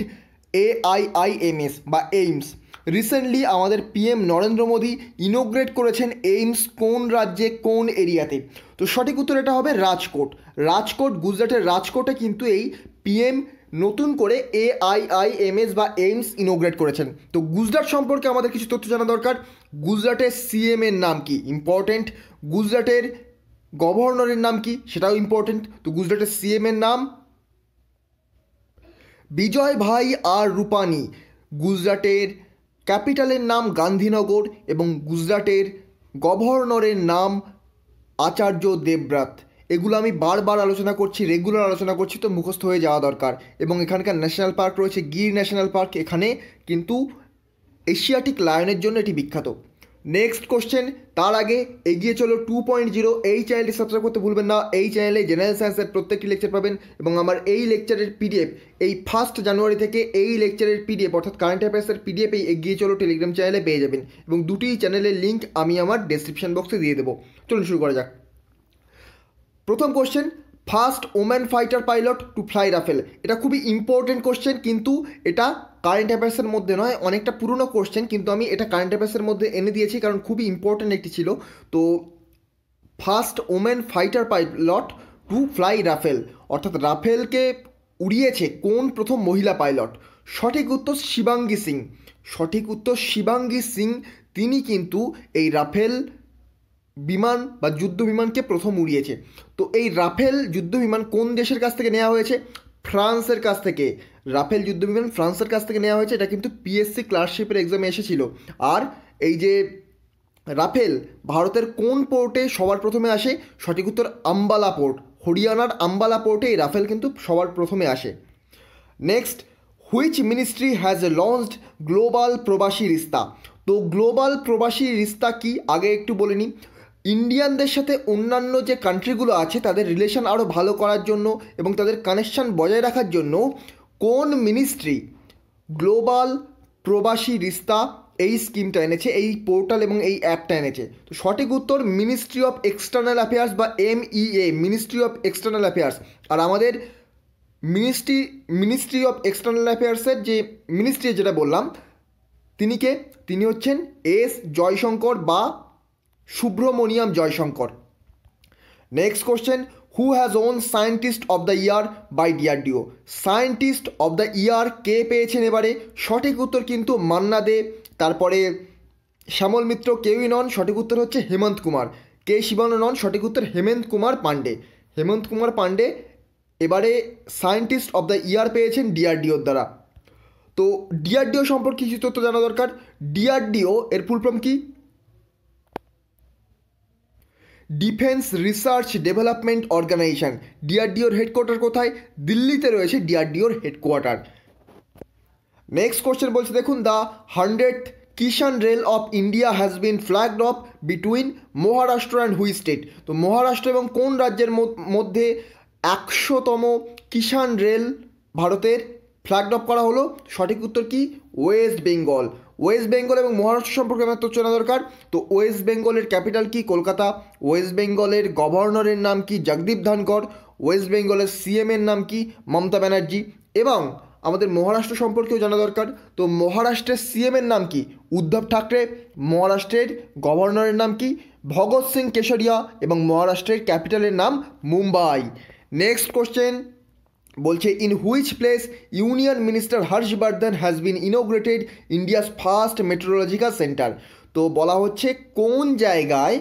A: AIIMS বা এইমস? রিসেন্টলি আমাদের পিএম নরেন্দ্র মোদী ইনোগ্রেট করেছেন এইমস কোন রাজ্যে কোন এরিয়াতে? তো সঠিক উত্তর এটা হবে রাজকোট। রাজকোট, গুজরাটের রাজকোটে কিন্তু এই পিএম নতুন করে AIIMS বা এইমস ইনোগ্রেট করেছেন। তো গুজরাট সম্পর্কে আমাদের কিছু তথ্য জানা দরকার। গুজরাটের সিএম এর নাম কি? ইম্পর্টেন্ট। গুজরাটের গভর্নরের নাম কি? সেটাও ইম্পর্টেন্ট। তো গুজরাটের সিএম এর নাম বিজয় ভাই আর রূপানি। গুজরাটের ক্যাপিটালের নাম গান্ধীনগর এবং গুজরাটের গভর্নরের নাম আচার্য দেবব্রত। এগুলো আমি বারবার আলোচনা করছি, রেগুলার আলোচনা করছি, তো মুখস্থ হয়ে যাওয়া দরকার। এবং এখানকার ন্যাশনাল পার্ক রয়েছে গির ন্যাশনাল পার্ক, এখানে কিন্তু এশিয়াটিক লায়নের জন্য এটি বিখ্যাত। নেক্সট কোশ্চেন, তার আগে এগিয়ে চলো 2.0 এই চ্যানেলটি সাবস্ক্রাইব করতে ভুলবেন না। এই চ্যানেলে জেনারেল সায়েন্সের প্রত্যেকটি লেকচার পাবেন এবং আমার এই লেকচারের পিডিএফ এই 1 জানুয়ারি থেকে এই লেকচারের পিডিএফ অর্থাৎ কারেন্ট অ্যাফেয়ার্সের পিডিএফ এই এগিয়ে চলো টেলিগ্রাম চ্যানেলে পেয়ে যাবেন এবং দুটি চ্যানেলের লিঙ্ক আমি আমার ডেসক্রিপশন বক্সে দিয়ে দেবো। চলুন শুরু করা যাক। প্রথম question, first woman fighter pilot to fly Rafale. এটা খুবই ইম্পর্টেন্ট কোশ্চেন, কিন্তু এটা কারেন্ট অ্যাফেয়ার্সের মধ্যে নয়, অনেকটা পুরনো কোশ্চেন, কিন্তু আমি এটা কারেন্ট অ্যাফেয়ার্সের মধ্যে এনে দিয়েছি কারণ খুবই ইম্পর্টেন্ট একটি ছিল। তো first women fighter pilot to fly Rafale অর্থাৎ রাফেলকে উড়িয়েছে কোন প্রথম মহিলা পাইলট? সঠিক উত্তর শিবাঙ্গী সিং। সঠিক উত্তর শিবাঙ্গী সিং, তিনি কিন্তু এই রাফেল বিমান বা যুদ্ধ বিমানকে প্রথম উড়িয়েছে। তো এই রাফেল যুদ্ধ বিমান কোন দেশের কাছ থেকে নেওয়া হয়েছে? ফ্রান্সের কাছ থেকে। রাফেল যুদ্ধ বিমান ফ্রান্সের কাছ থেকে নেওয়া হয়েছে। এটা কিন্তু পিএসসি ক্লার্কশিপের এক্সামে এসেছিল। আর এই যে রাফেল ভারতের কোন পোর্টে সবার প্রথমে আসে? সঠিক উত্তর আম্বালা পোর্ট। হরিয়ানার আম্বালা পোর্টে এই রাফেল কিন্তু সবার প্রথমে আসে। Next, which ministry has launched global Pravasi রিস্তা? তো গ্লোবাল প্রবাসী রিস্তা কি আগে একটু বলে নিই। ইন্ডিয়ানদের সাথে অন্যান্য যে কান্ট্রিগুলো আছে তাদের রিলেশন আরও ভালো করার জন্য এবং তাদের কানেকশান বজায় রাখার জন্য কোন মিনিস্ট্রি গ্লোবাল প্রবাসী রিস্তা এই স্কিমটা এনেছে, এই পোর্টাল এবং এই অ্যাপটা এনেছে? তো সঠিক উত্তর মিনিস্ট্রি অফ এক্সটার্নাল অ্যাফেয়ার্স বা MEA, ministry of external affairs. আর আমাদের মিনিস্ট্রি অফ এক্সটার্নাল অ্যাফেয়ার্সের যে মিনিস্ট্রি যেটা বললাম, তিনি হচ্ছেন এস জয়শঙ্কর বা Subrahmanyam Jaishankar. Next question, who has won scientist of the year by DRDO? Scientist of the year কে পেয়েছেন এবারে? সঠিক উত্তর কিন্তু মান্না দে, তারপরে শ্যামল মিত্র কেউই নন, সঠিক উত্তর হচ্ছে হেমন্ত কুমার। কে শিবন নন, সঠিক উত্তর হেমন্ত কুমার পান্ডে। হেমন্ত কুমার পান্ডে এবারে সায়েন্টিস্ট অফ দ্য ইয়ার পেয়েছেন DRDOর দ্বারা। তো DRDO সম্পর্কে কিছু তথ্য জানা দরকার। DRDO এর ফুল ফর্ম কি? Defence research development organisation. DRDOর হেডকোয়ার্টার কোথায়? দিল্লিতে রয়েছে DRDOর হেডকোয়ার্টার। নেক্সট কোশ্চেন বলছে দেখুন, the 100th Kisan rail of India has been flagged off between Maharashtra and which state? তো মহারাষ্ট্র এবং কোন রাজ্যের মধ্যে 100তম কিষাণ রেল ভারতের ফ্ল্যাগড অফ করা হলো? সঠিক উত্তর কি? ওয়েস্ট বেঙ্গল। ওয়েস্ট বেঙ্গল এবং মহারাষ্ট্র সম্পর্কে আমার তথ্য জানা দরকার। তো ওয়েস্ট বেঙ্গলের ক্যাপিটাল কি? কলকাতা। ওয়েস্ট বেঙ্গলের গভর্নরের নাম কি? জগদীপ ধনকর। ওয়েস্ট বেঙ্গলের CM এর নাম কি? মমতা ব্যানার্জি। এবং আমাদের মহারাষ্ট্র সম্পর্কেও জানা দরকার। তো মহারাষ্ট্রের CM এর নাম কি? উদ্ধব ঠাকরে। মহারাষ্ট্রের গভর্নরের নাম কি? ভগৎ সিং কেশরিয়া। এবং মহারাষ্ট্রের ক্যাপিটালের নাম মুম্বাই। নেক্সট কোশ্চেন বলছে, in which place union minister Harshvardhan has been inaugurated India's first metrological centre? তো বলা হচ্ছে কোন জায়গায়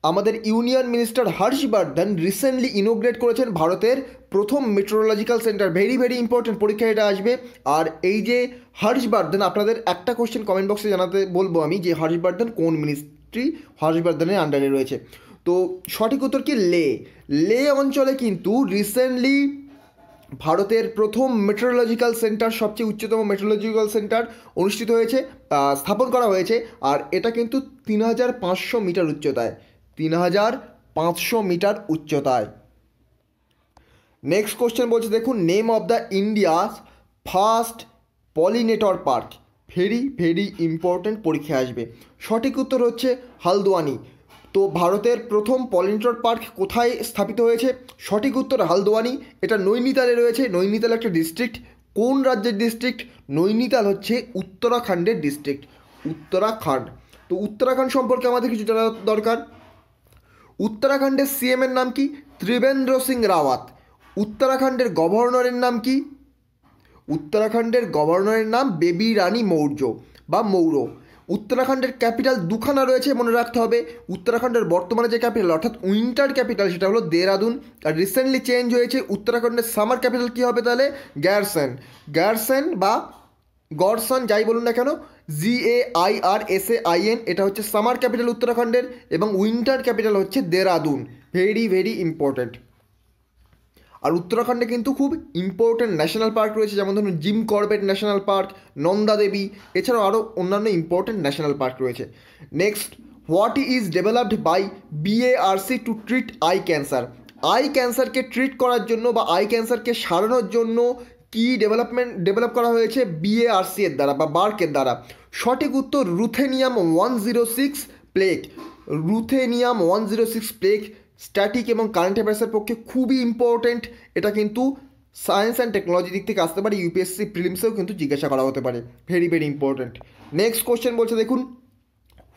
A: আমাদের union minister Harshvardhan recently inaugurate করেছেন ভারতের প্রথম metrological centre. Very very important, পরীক্ষায় এটা আসবে। আর এই যে হর্ষবর্ধন, আপনাদের একটা কোশ্চেন কমেন্ট বক্সে জানাতে বলবো আমি যে হর্ষবর্ধন কোন মিনিস্ট্রি হর্ষবর্ধনের আন্ডারে রয়েছে? তো সঠিক উত্তর কি? লে অঞ্চলে কিন্তু রিসেন্টলি ভারতের প্রথম মেট্রোলজিক্যাল সেন্টার, সবচেয়ে উচ্চতম মেট্রোলজিক্যাল সেন্টার অনুষ্ঠিত হয়েছে, স্থাপন করা হয়েছে। আর এটা কিন্তু 3500 মিটার উচ্চতায়। 3500 মিটার উচ্চতায়। নেক্সট কোশ্চেন বলছে দেখুন, name of the India's first pollinator park. Very very important, পরীক্ষা আসবে। সঠিক উত্তর হচ্ছে হালদোয়ানি। তো ভারতের প্রথম পলিনেটর পার্ক কোথায় স্থাপিত হয়েছে? সঠিক উত্তর হালদোয়ানি। এটা নৈনিতালে রয়েছে। নৈনিতাল একটা ডিস্ট্রিক্ট। কোন রাজ্যের ডিস্ট্রিক্ট? নৈনিতাল হচ্ছে উত্তরাখণ্ডের ডিস্ট্রিক্ট। উত্তরাখণ্ড। তো উত্তরাখণ্ড সম্পর্কে আমাদের কিছু জানা দরকার। উত্তরাখণ্ডের CM এর নাম কি? ত্রিবেন্দ্র সিং রাওয়াত। উত্তরাখণ্ডের গভর্নরের নাম কি? উত্তরাখণ্ডের গভর্নরের নাম বেবি রানী মৌর্য বা মৌর। উত্তরাখণ্ডের ক্যাপিটাল দুখানা রয়েছে, মনে রাখতে হবে। উত্তরাখণ্ডের বর্তমানে যে ক্যাপিটাল অর্থাৎ উইন্টার ক্যাপিটাল সেটা হলো দেরাদুন। আর রিসেন্টলি চেঞ্জ হয়েছে। উত্তরাখণ্ডের সামার ক্যাপিটাল কী হবে তাহলে? গ্যারসেন বা গডসন, যাই বলুন না কেন, GAIRSAIN। এটা হচ্ছে সামার ক্যাপিটাল উত্তরাখণ্ডের এবং উইন্টার ক্যাপিটাল হচ্ছে দেরাদুন। Very very important. আর উত্তরাখণ্ডে কিন্তু খুব ইম্পর্ট্যান্ট ন্যাশনাল পার্ক রয়েছে, যেমন ধরুন Jim Corbett national park, Nanda Devi, এছাড়াও আরও অন্যান্য ইম্পর্ট্যান্ট ন্যাশনাল পার্ক রয়েছে। Next, what is developed by BARC to treat eye cancer? Eye ক্যান্সারকে ট্রিট করার জন্য বা আই ক্যান্সারকে সারানোর জন্য কি ডেভেলপ করা হয়েছে BARC এর দ্বারা বা বার্কের দ্বারা? সঠিক উত্তর ruthenium 106 plaque. Ruthenium 106 plaque static এবং কারেন্ট অ্যাফেয়ার্সের পক্ষে খুবই ইম্পর্টেন্ট। এটা কিন্তু সায়েন্স অ্যান্ড টেকনোলজি দিক থেকে আসতে পারে, UPSC প্রিলিমসেও কিন্তু জিজ্ঞাসা করা হতে পারে। Very very important. Next question বলছে দেখুন,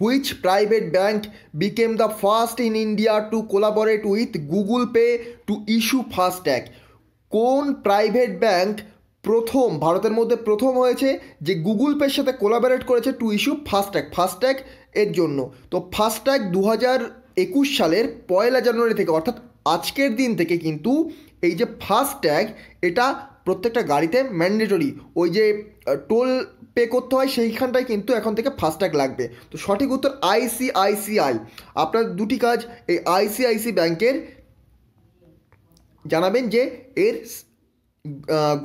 A: which private bank became the first in India to collaborate with Google Pay to issue FASTag? কোন প্রাইভেট ব্যাঙ্ক ভারতের মধ্যে প্রথম হয়েছে যে গুগল পের সাথে কোলাবোরেট করেছে টু ইস্যু ফাস্ট্যাগ এর জন্য। তো ফাস্ট্যাগ 2021 সালের 1 জানুয়ারি থেকে, অর্থাৎ আজকের দিন থেকে কিন্তু এই যে ফাস্ট্যাগ এটা প্রত্যেকটা গাড়িতে ম্যান্ডেটরি, ওই যে টোল পে করতে হয় সেইখানটায় কিন্তু এখন থেকে ফাস্ট্যাগ লাগবে। তো সঠিক উত্তর আইসিআইসিআই। আপনার দুটি কাজ, এই আইসিআইসি ব্যাংকের জানাবেন যে এর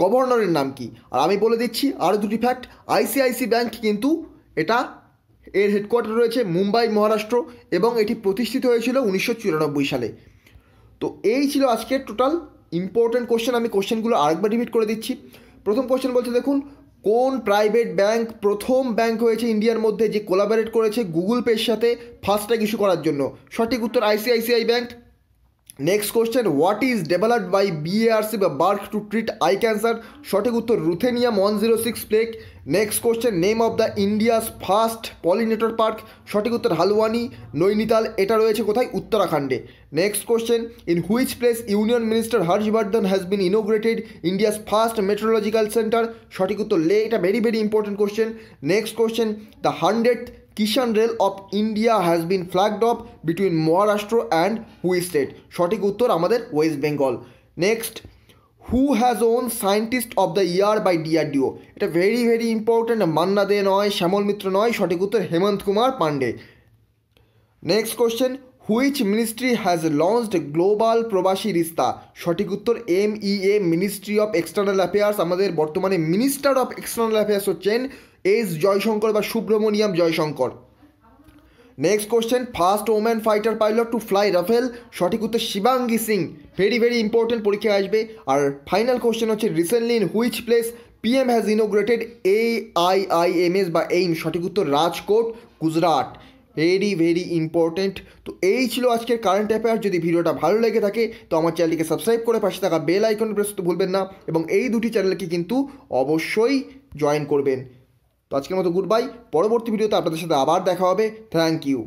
A: গভর্নরের নাম কি। আর আমি বলে দিচ্ছি আরও দুটি ফ্যাক্ট, আইসিআইসি ব্যাংক কিন্তু এর হেডকোয়ার্টার রয়েছে মুম্বাই, মহারাষ্ট্র, এবং এটি প্রতিষ্ঠিত হয়েছিল 1994 সালে। তো এই ছিল আজকের টোটাল ইম্পর্টেন্ট কোশ্চেন। আমি কোশ্চেনগুলো আরেকবার রিপিট করে দিচ্ছি। প্রথম কোশ্চেন বলছে দেখুন, কোন প্রাইভেট ব্যাংক প্রথম ব্যাংক হয়েছে ইন্ডিয়ার মধ্যে যে কোলাবোরেট করেছে গুগল পের সাথে ফাস্ট্যাগ ইস্যু করার জন্য? সঠিক উত্তর ICICI bank. Next question, what is developed by BARC বা BARC to treat eye cancer? সঠিক উত্তর ruthenium 106 plaque. Next question, name of the India's first pollinator park? সঠিক উত্তর হালওয়ানি, নৈনিতাল। এটা রয়েছে কোথায়? উত্তরাখণ্ডে। Next question, in which place union minister Harshvardhan has been inaugurated India's first metrological centre? সঠিক উত্তর লে। এটা very very important question. Next question, the 100th Kisan rail of India has been flagged off between Maharashtra and which state? সঠিক উত্তর আমাদের West Bengal. Next, who has won scientist of the year by DRDO? এটা very very important, Manna Dey নয়, শ্যামল মিত্র নয়, সঠিক উত্তর Hemant Kumar Pandey. Next question, which ministry has launched global Pravasi Rishta? সঠিক উত্তর MEA, ministry of external affairs. আমাদের বর্তমানে মিনিস্টার অফ এক্সটার্নাল অ্যাফেয়ার্স হচ্ছেন জয়শঙ্কর বা Subrahmanyam Jaishankar. Next question, first woman fighter pilot to fly Rafale? সঠিক উত্তর Shivangi Singh. Very very important, পরীক্ষায় আসবে। আর ফাইনাল কোশ্চেন হচ্ছে, recently in which place PM has inaugurated AIIMS বা এইম? সঠিক উত্তর Rajkot, Gujarat. Very very important. তো এই ছিল আজকের কারেন্ট অ্যাফেয়ার। যদি ভিডিওটা ভালো লেগে থাকে তো আমার চ্যানেলটিকে সাবস্ক্রাইব করে পাশে থাকা বেল আইকন প্রেস করতে ভুলবেন না, এবং এই দুটি চ্যানেলকে কিন্তু অবশ্যই জয়েন করবেন। তো আজকের মতো গুড বাই। পরবর্তী ভিডিওতে আপনাদের সাথে আবার দেখা হবে। Thank you.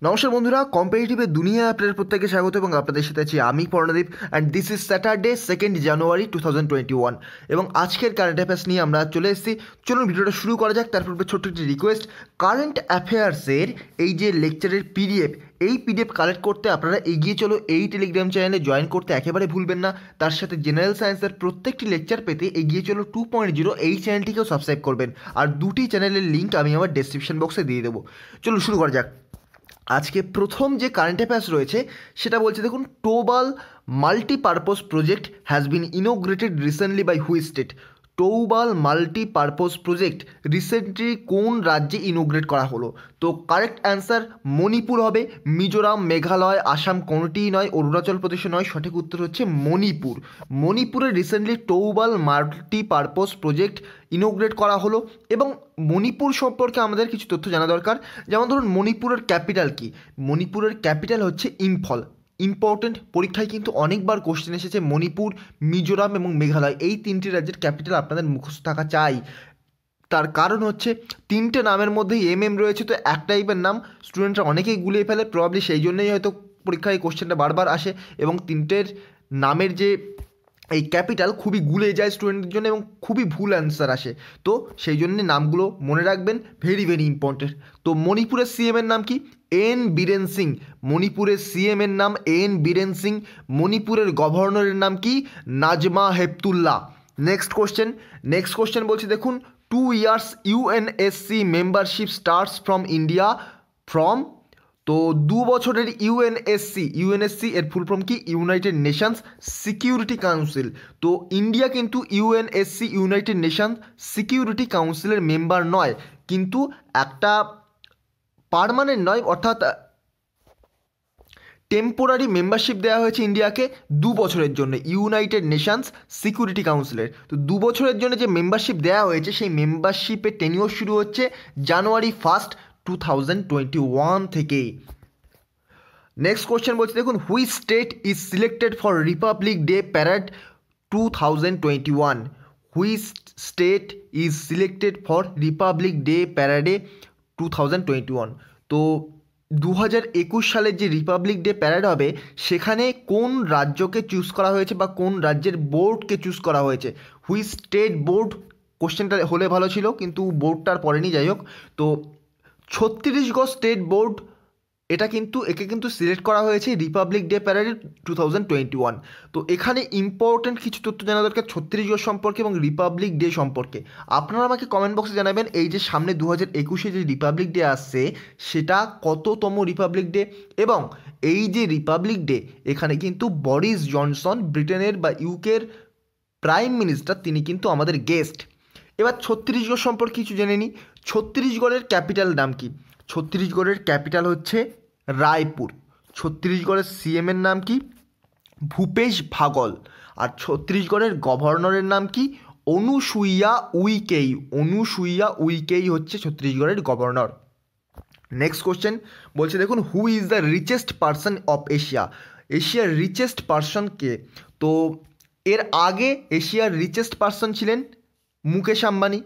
A: নমস্কার বন্ধুরা, কম্পিটিটিভের দুনিয়া আপনাদের প্রত্যেকে স্বাগত, এবং আপনাদের সাথে আছি আমি পর্ণদীপ, অ্যান্ড দিস ইজ স্যাটারডে 2 জানুয়ারি 2021, এবং আজকের কারেন্ট অ্যাফেয়ার্স নিয়ে আমরা চলে এসেছি। চলুন ভিডিওটা শুরু করা যাক। তার পূর্বে ছোট্ট একটি রিকোয়েস্ট, কারেন্ট অ্যাফেয়ার্সের এই যে লেকচারের PDF, এই PDF কালেক্ট করতে আপনারা এগিয়ে চলো এই টেলিগ্রাম চ্যানেলে জয়েন করতে একেবারে ভুলবেন না। তার সাথে জেনারেল সায়েন্সের প্রত্যেকটি লেকচার পেতে এগিয়ে চলো 2.0 এই চ্যানেলটিকেও সাবস্ক্রাইব করবেন, আর দুটি চ্যানেলের লিঙ্ক আমি আমার ডেসক্রিপশন বক্সে দিয়ে দেবো। চলুন শুরু করা যাক। আজকে প্রথম যে কারেন্ট অ্যাফেয়ার্স রয়েছে সেটা বলছে দেখুন, Tobal multipurpose project has been inaugurated recently by which state? Tobal multipurpose project recently কোন রাজ্যে ইনোগ্রেট করা হলো? তো কারেক্ট অ্যান্সার মণিপুর হবে। মিজোরাম, মেঘালয়, আসাম কোনোটিই নয়, অরুণাচল প্রদেশে নয়, সঠিক উত্তর হচ্ছে মণিপুর। মণিপুরে রিসেন্টলি টোবাল মাল্টিপারপোজ প্রজেক্ট ইনোগ্রেট করা হলো। এবং মণিপুর সম্পর্কে আমাদের কিছু তথ্য জানা দরকার। যেমন ধরুন, মণিপুরের ক্যাপিটাল কি? মণিপুরের ক্যাপিটাল হচ্ছে ইম্ফল। ইম্পর্টেন্ট, পরীক্ষায় কিন্তু অনেকবার কোশ্চেন এসেছে। মণিপুর, মিজোরাম এবং মেঘালয় এই তিনটি রাজ্যের ক্যাপিটাল আপনাদের মুখস্থ থাকা চাই। তার কারণ হচ্ছে তিনটে নামের মধ্যেই MM রয়েছে, তো এক টাইপের নাম স্টুডেন্টরা অনেকেই গুলিয়ে ফেলে, প্রবাবলি সেই জন্যই হয়তো পরীক্ষায় কোশ্চেনটা বারবার আসে, এবং তিনটের নামের যে এই ক্যাপিটাল খুবই গুলে যায় স্টুডেন্টের জন্য, এবং খুবই ভুল অ্যান্সার আসে। তো সেই জন্যে নামগুলো মনে রাখবেন, ভেরি ভেরি ইম্পর্টেন্ট। তো মণিপুরের CM এর নাম কি? N বীরেন সিং। মণিপুরের CM এর নাম N বীরেন সিং। মণিপুরের গভর্নরের নাম কি? নাজমা হেপতুল্লাহ। নেক্সট কোশ্চেন বলছি দেখুন, 2 years UNSC membership starts from India from? তো 2 বছরের UNSC এর ফুল ফর্ম কি? United Nations security council. তো ইন্ডিয়া কিন্তু UNSC ইউনাইটেড নেশনস সিকিউরিটি কাউন্সিলের মেম্বার নয়, কিন্তু একটা পার্মানেন্ট নয়, অর্থাৎ টেম্পোরারি মেম্বারশিপ দেওয়া হয়েছে ইন্ডিয়াকে 2 বছরের জন্য ইউনাইটেড নেশনস সিকিউরিটি কাউন্সিলের। তো 2 বছরের জন্য যে মেম্বারশিপ দেওয়া হয়েছে সেই মেম্বারশিপের টেনিওর শুরু হচ্ছে জানুয়ারি 1, 2021 থেকে। নেক্সট কোশ্চেন বলছে দেখুন, which state is selected for republic day parade 2021? Which state is selected for republic day প্যারেডে 2021? তো 2021 সালের যে রিপাবলিক ডে প্যারেড হবে সেখানে কোন রাজ্যকে চুজ করা হয়েছে বা কোন রাজ্যের বোর্ডকে চুজ করা হয়েছে, হুইচ স্টেট বোর্ড, কোশ্চেনটা হলে ভালো ছিল কিন্তু বোর্ডটার পড়েনি, যাই হোক। তো ছত্তিশগড় স্টেট বোর্ড একে কিন্তু সিলেক্ট করা হয়েছে রিপাবলিক ডে প্যারেড 2021। তো এখানে ইম্পর্টেন্ট কিছু তথ্য জানা দরকার ছত্তিশগড় সম্পর্কে এবং রিপাবলিক ডে সম্পর্কে। আপনারা আমাকে কমেন্ট বক্সে জানাবেন এই যে সামনে 2021 যে রিপাবলিক ডে আসছে সেটা কততম রিপাবলিক ডে, এবং এই যে রিপাবলিক ডে এখানে কিন্তু বরিস জনসন, ব্রিটেনের বা ইউকের প্রাইম মিনিস্টার, তিনি কিন্তু আমাদের গেস্ট। এবার ছত্তিশগড় সম্পর্কে কিছু জেনে নিই। ছত্তিশগড়ের ক্যাপিটাল নাম কি? ছত্তিশগড়ের ক্যাপিটাল হচ্ছে রায়পুর। ছত্তিশগড়ের সিএমের নাম কি? ভূপেশ ভাগল। আর ছত্তিশগড়ের গভর্নরের নাম কি? অনুসুইয়া উইকেই। অনুসুইয়া উইকেই হচ্ছে ছত্তিশগড়ের গভর্নর। নেক্সট কোশ্চেন বলছে দেখুন, হু is the richest person of Asia? এশিয়ার রিচেস্ট পারসন কে? তো এর আগে এশিয়ার রিচেস্ট পারসন ছিলেন মুকেশ আম্বানি।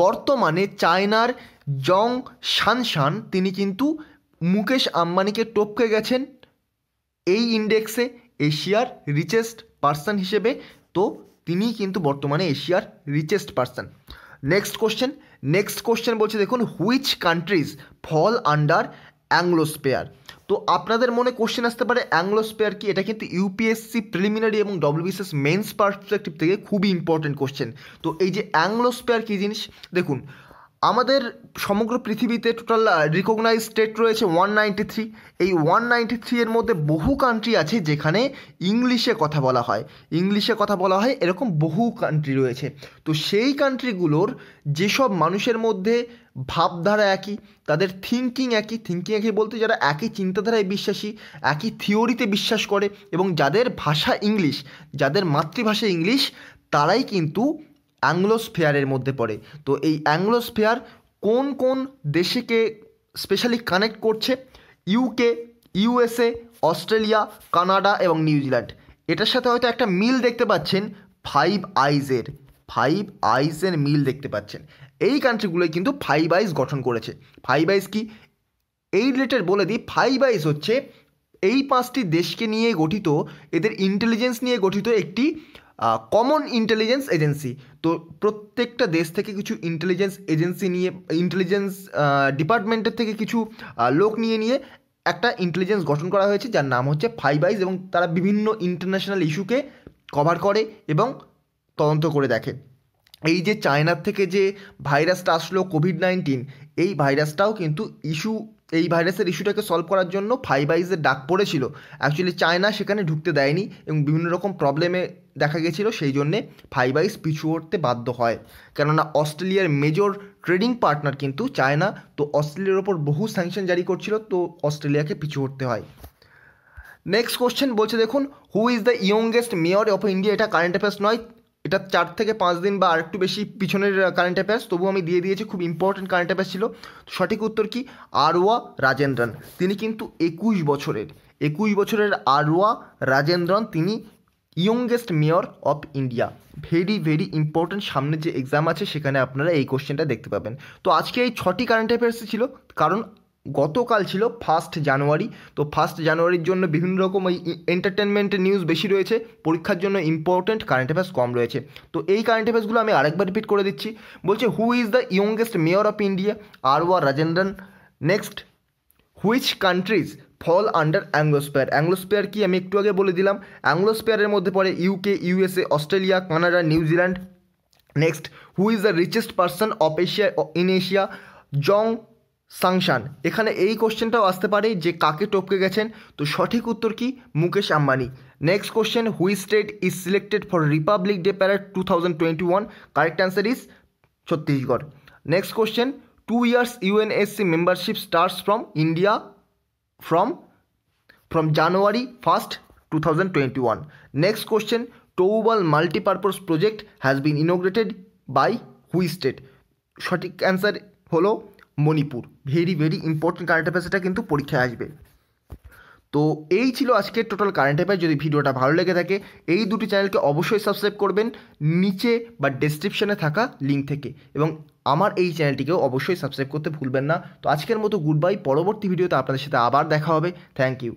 A: বর্তমানে চায়নার জং শানশান তিনি কিন্তু মুকেশ আম্বানিকে টপকে গেছেন এই ইন্ডেক্সে এশিয়ার রিচেস্ট পারসন হিসেবে। তো তিনি কিন্তু বর্তমানে এশিয়ার রিচেস্ট পারসন। নেক্সট কোশ্চেন বলছে দেখুন, হুইচ কান্ট্রিজ ফল আন্ডার অ্যাংলোস্পেয়ার? তো আপনাদের মনে কোশ্চেন আসতে পারে অ্যাংলোস্পেয়ার কি? এটা কিন্তু ইউপিএসসি প্রিলিমিনারি এবং ডব্লিউবিসিএস মেন্স পার্সপেক্টিভ থেকে খুবই ইম্পর্টেন্ট কোশ্চেন। তো এই যে অ্যাংলোস্পেয়ার কী জিনিস দেখুন, আমাদের সমগ্র পৃথিবীতে টোটাল রিকগনাইজ স্টেট রয়েছে 193। এই 193 এর মধ্যে বহু কান্ট্রি আছে যেখানে ইংলিশে কথা বলা হয়, এরকম বহু কান্ট্রি রয়েছে। তো সেই কান্ট্রিগুলোর যেসব মানুষের মধ্যে ভাবধারা একই, তাদের থিঙ্কিং একই বলতে যারা একই চিন্তাধারায় বিশ্বাসী, একই থিওরিতে বিশ্বাস করে এবং যাদের ভাষা ইংলিশ, যাদের মাতৃভাষা ইংলিশ, তারাই কিন্তু অ্যাংলোস্ফেয়ারের মধ্যে পড়ে। তো এই অ্যাংলোস্ফেয়ার কোন কোন দেশকে স্পেশালি কানেক্ট করছে? ইউকে, ইউএসএ, অস্ট্রেলিয়া, কানাডা এবং নিউজিল্যান্ড। এটার সাথে হয়তো একটা মিল দেখতে পাচ্ছেন, ফাইভ আইজের মিল দেখতে পাচ্ছেন। এই কান্ট্রিগুলোই কিন্তু ফাইভ আইজ গঠন করেছে। ফাইভ আইজ কি? এই রিলেটেড বলে দিই, ফাইভ আইজ হচ্ছে এই 5টি দেশকে নিয়ে গঠিত, এদের ইন্টেলিজেন্স নিয়ে গঠিত একটি কমন ইন্টেলিজেন্স এজেন্সি। তো প্রত্যেকটা দেশ থেকে কিছু ইন্টেলিজেন্স ডিপার্টমেন্টের থেকে কিছু লোক নিয়ে একটা ইন্টেলিজেন্স গঠন করা হয়েছে যার নাম হচ্ছে ফাইভ আইজ, এবং তারা বিভিন্ন ইন্টারন্যাশনাল ইস্যুকে কভার করে এবং তদন্ত করে দেখে। এই যে চায়নার থেকে যে ভাইরাসটা আসলো কোভিড-19, এই ভাইরাসটাও কিন্তু এই ভাইরাসের ইস্যুটাকে সলভ করার জন্য ফাইভ আইজের ডাক পড়েছিল। অ্যাকচুয়ালি চায়না সেখানে ঢুকতে দেয়নি এবং বিভিন্ন রকম প্রবলেমে দেখা গেছিলো, সেই জন্যে ফাইভ আইজ পিছু হটতে বাধ্য হয়। কেননা অস্ট্রেলিয়ার মেজর ট্রেডিং পার্টনার কিন্তু চায়না, তো অস্ট্রেলিয়ার ওপর বহু স্যাংশন জারি করছিল, তো অস্ট্রেলিয়াকে পিছু হটতে হয়। নেক্সট কোশ্চেন বলছে দেখুন, হু is the youngest mayor of India? এটা কারেন্ট অ্যাফেয়ার্স নয়, এটা 4 থেকে 5 দিন বা আরেকটু বেশি পিছনের কারেন্ট অ্যাফেয়ার্স, তবুও আমি দিয়ে দিয়েছি, খুব ইম্পর্টেন্ট কারেন্ট অ্যাফেয়ার্স ছিল। সঠিক উত্তর কি? আরওয়া রাজেন্দ্রন। তিনি কিন্তু 21 বছরের আরওয়া রাজেন্দ্রন, তিনি youngest mayor of India. Very important, সামনে যে এক্সাম আছে সেখানে আপনারা এই কোশ্চেনটা দেখতে পাবেন। তো আজকে এই 6টি কারেন্ট অ্যাফেয়ার্স ছিল, কারণ গতকাল ছিল 1 জানুয়ারি। তো 1 জানুয়ারির জন্য বিভিন্ন রকম ওই এন্টারটেনমেন্টের নিউজ বেশি রয়েছে, পরীক্ষার জন্য ইম্পর্টেন্ট কারেন্ট অ্যাফেয়ার্স কম রয়েছে। তো এই কারেন্ট অ্যাফেয়ার্সগুলো আমি আরেকবার রিপিট করে দিচ্ছি। বলছে, who is the youngest mayor of India? Arya Rajendran. Next, which countries fall under anglosphere? Anglosphere কি আমি একটু আগে বলে দিলাম। অ্যাংলোস্পেয়ারের মধ্যে পড়ে UK, USA, Australia, Canada, New Zealand. Next, who is the richest person of Asia? Zhong Shanshan. এখানে এই কোশ্চেনটাও আসতে পারে যে কাকে টপকে গেছেন, তো সঠিক উত্তর কি? Mukesh Ambani. Next question, which state is selected for republic day parade 2021? Correct answer is Chhattisgarh. Next question, 2 years UNSC membership starts from India from January 1st, 2021. Next question, Towbal multipurpose project has been inaugurated by which state? সঠিক answer হলো Manipur. Very important current affairs, এটা কিন্তু পরীক্ষায় আসবে। তো এই ছিল আজকের টোটাল কারেন্ট অ্যাফেয়ার। যদি ভিডিওটা ভালো লেগে থাকে এই দুটি চ্যানেলকে অবশ্যই সাবস্ক্রাইব করবেন নিচে বা ডেসক্রিপশনে থাকা লিঙ্ক থেকে, এবং আমার এই চ্যানেলটিকেও অবশ্যই সাবস্ক্রাইব করতে ভুলবেন না। তো আজকের মতো গুড বাই, পরবর্তী ভিডিওতে আপনাদের সাথে আবার দেখা হবে। Thank you.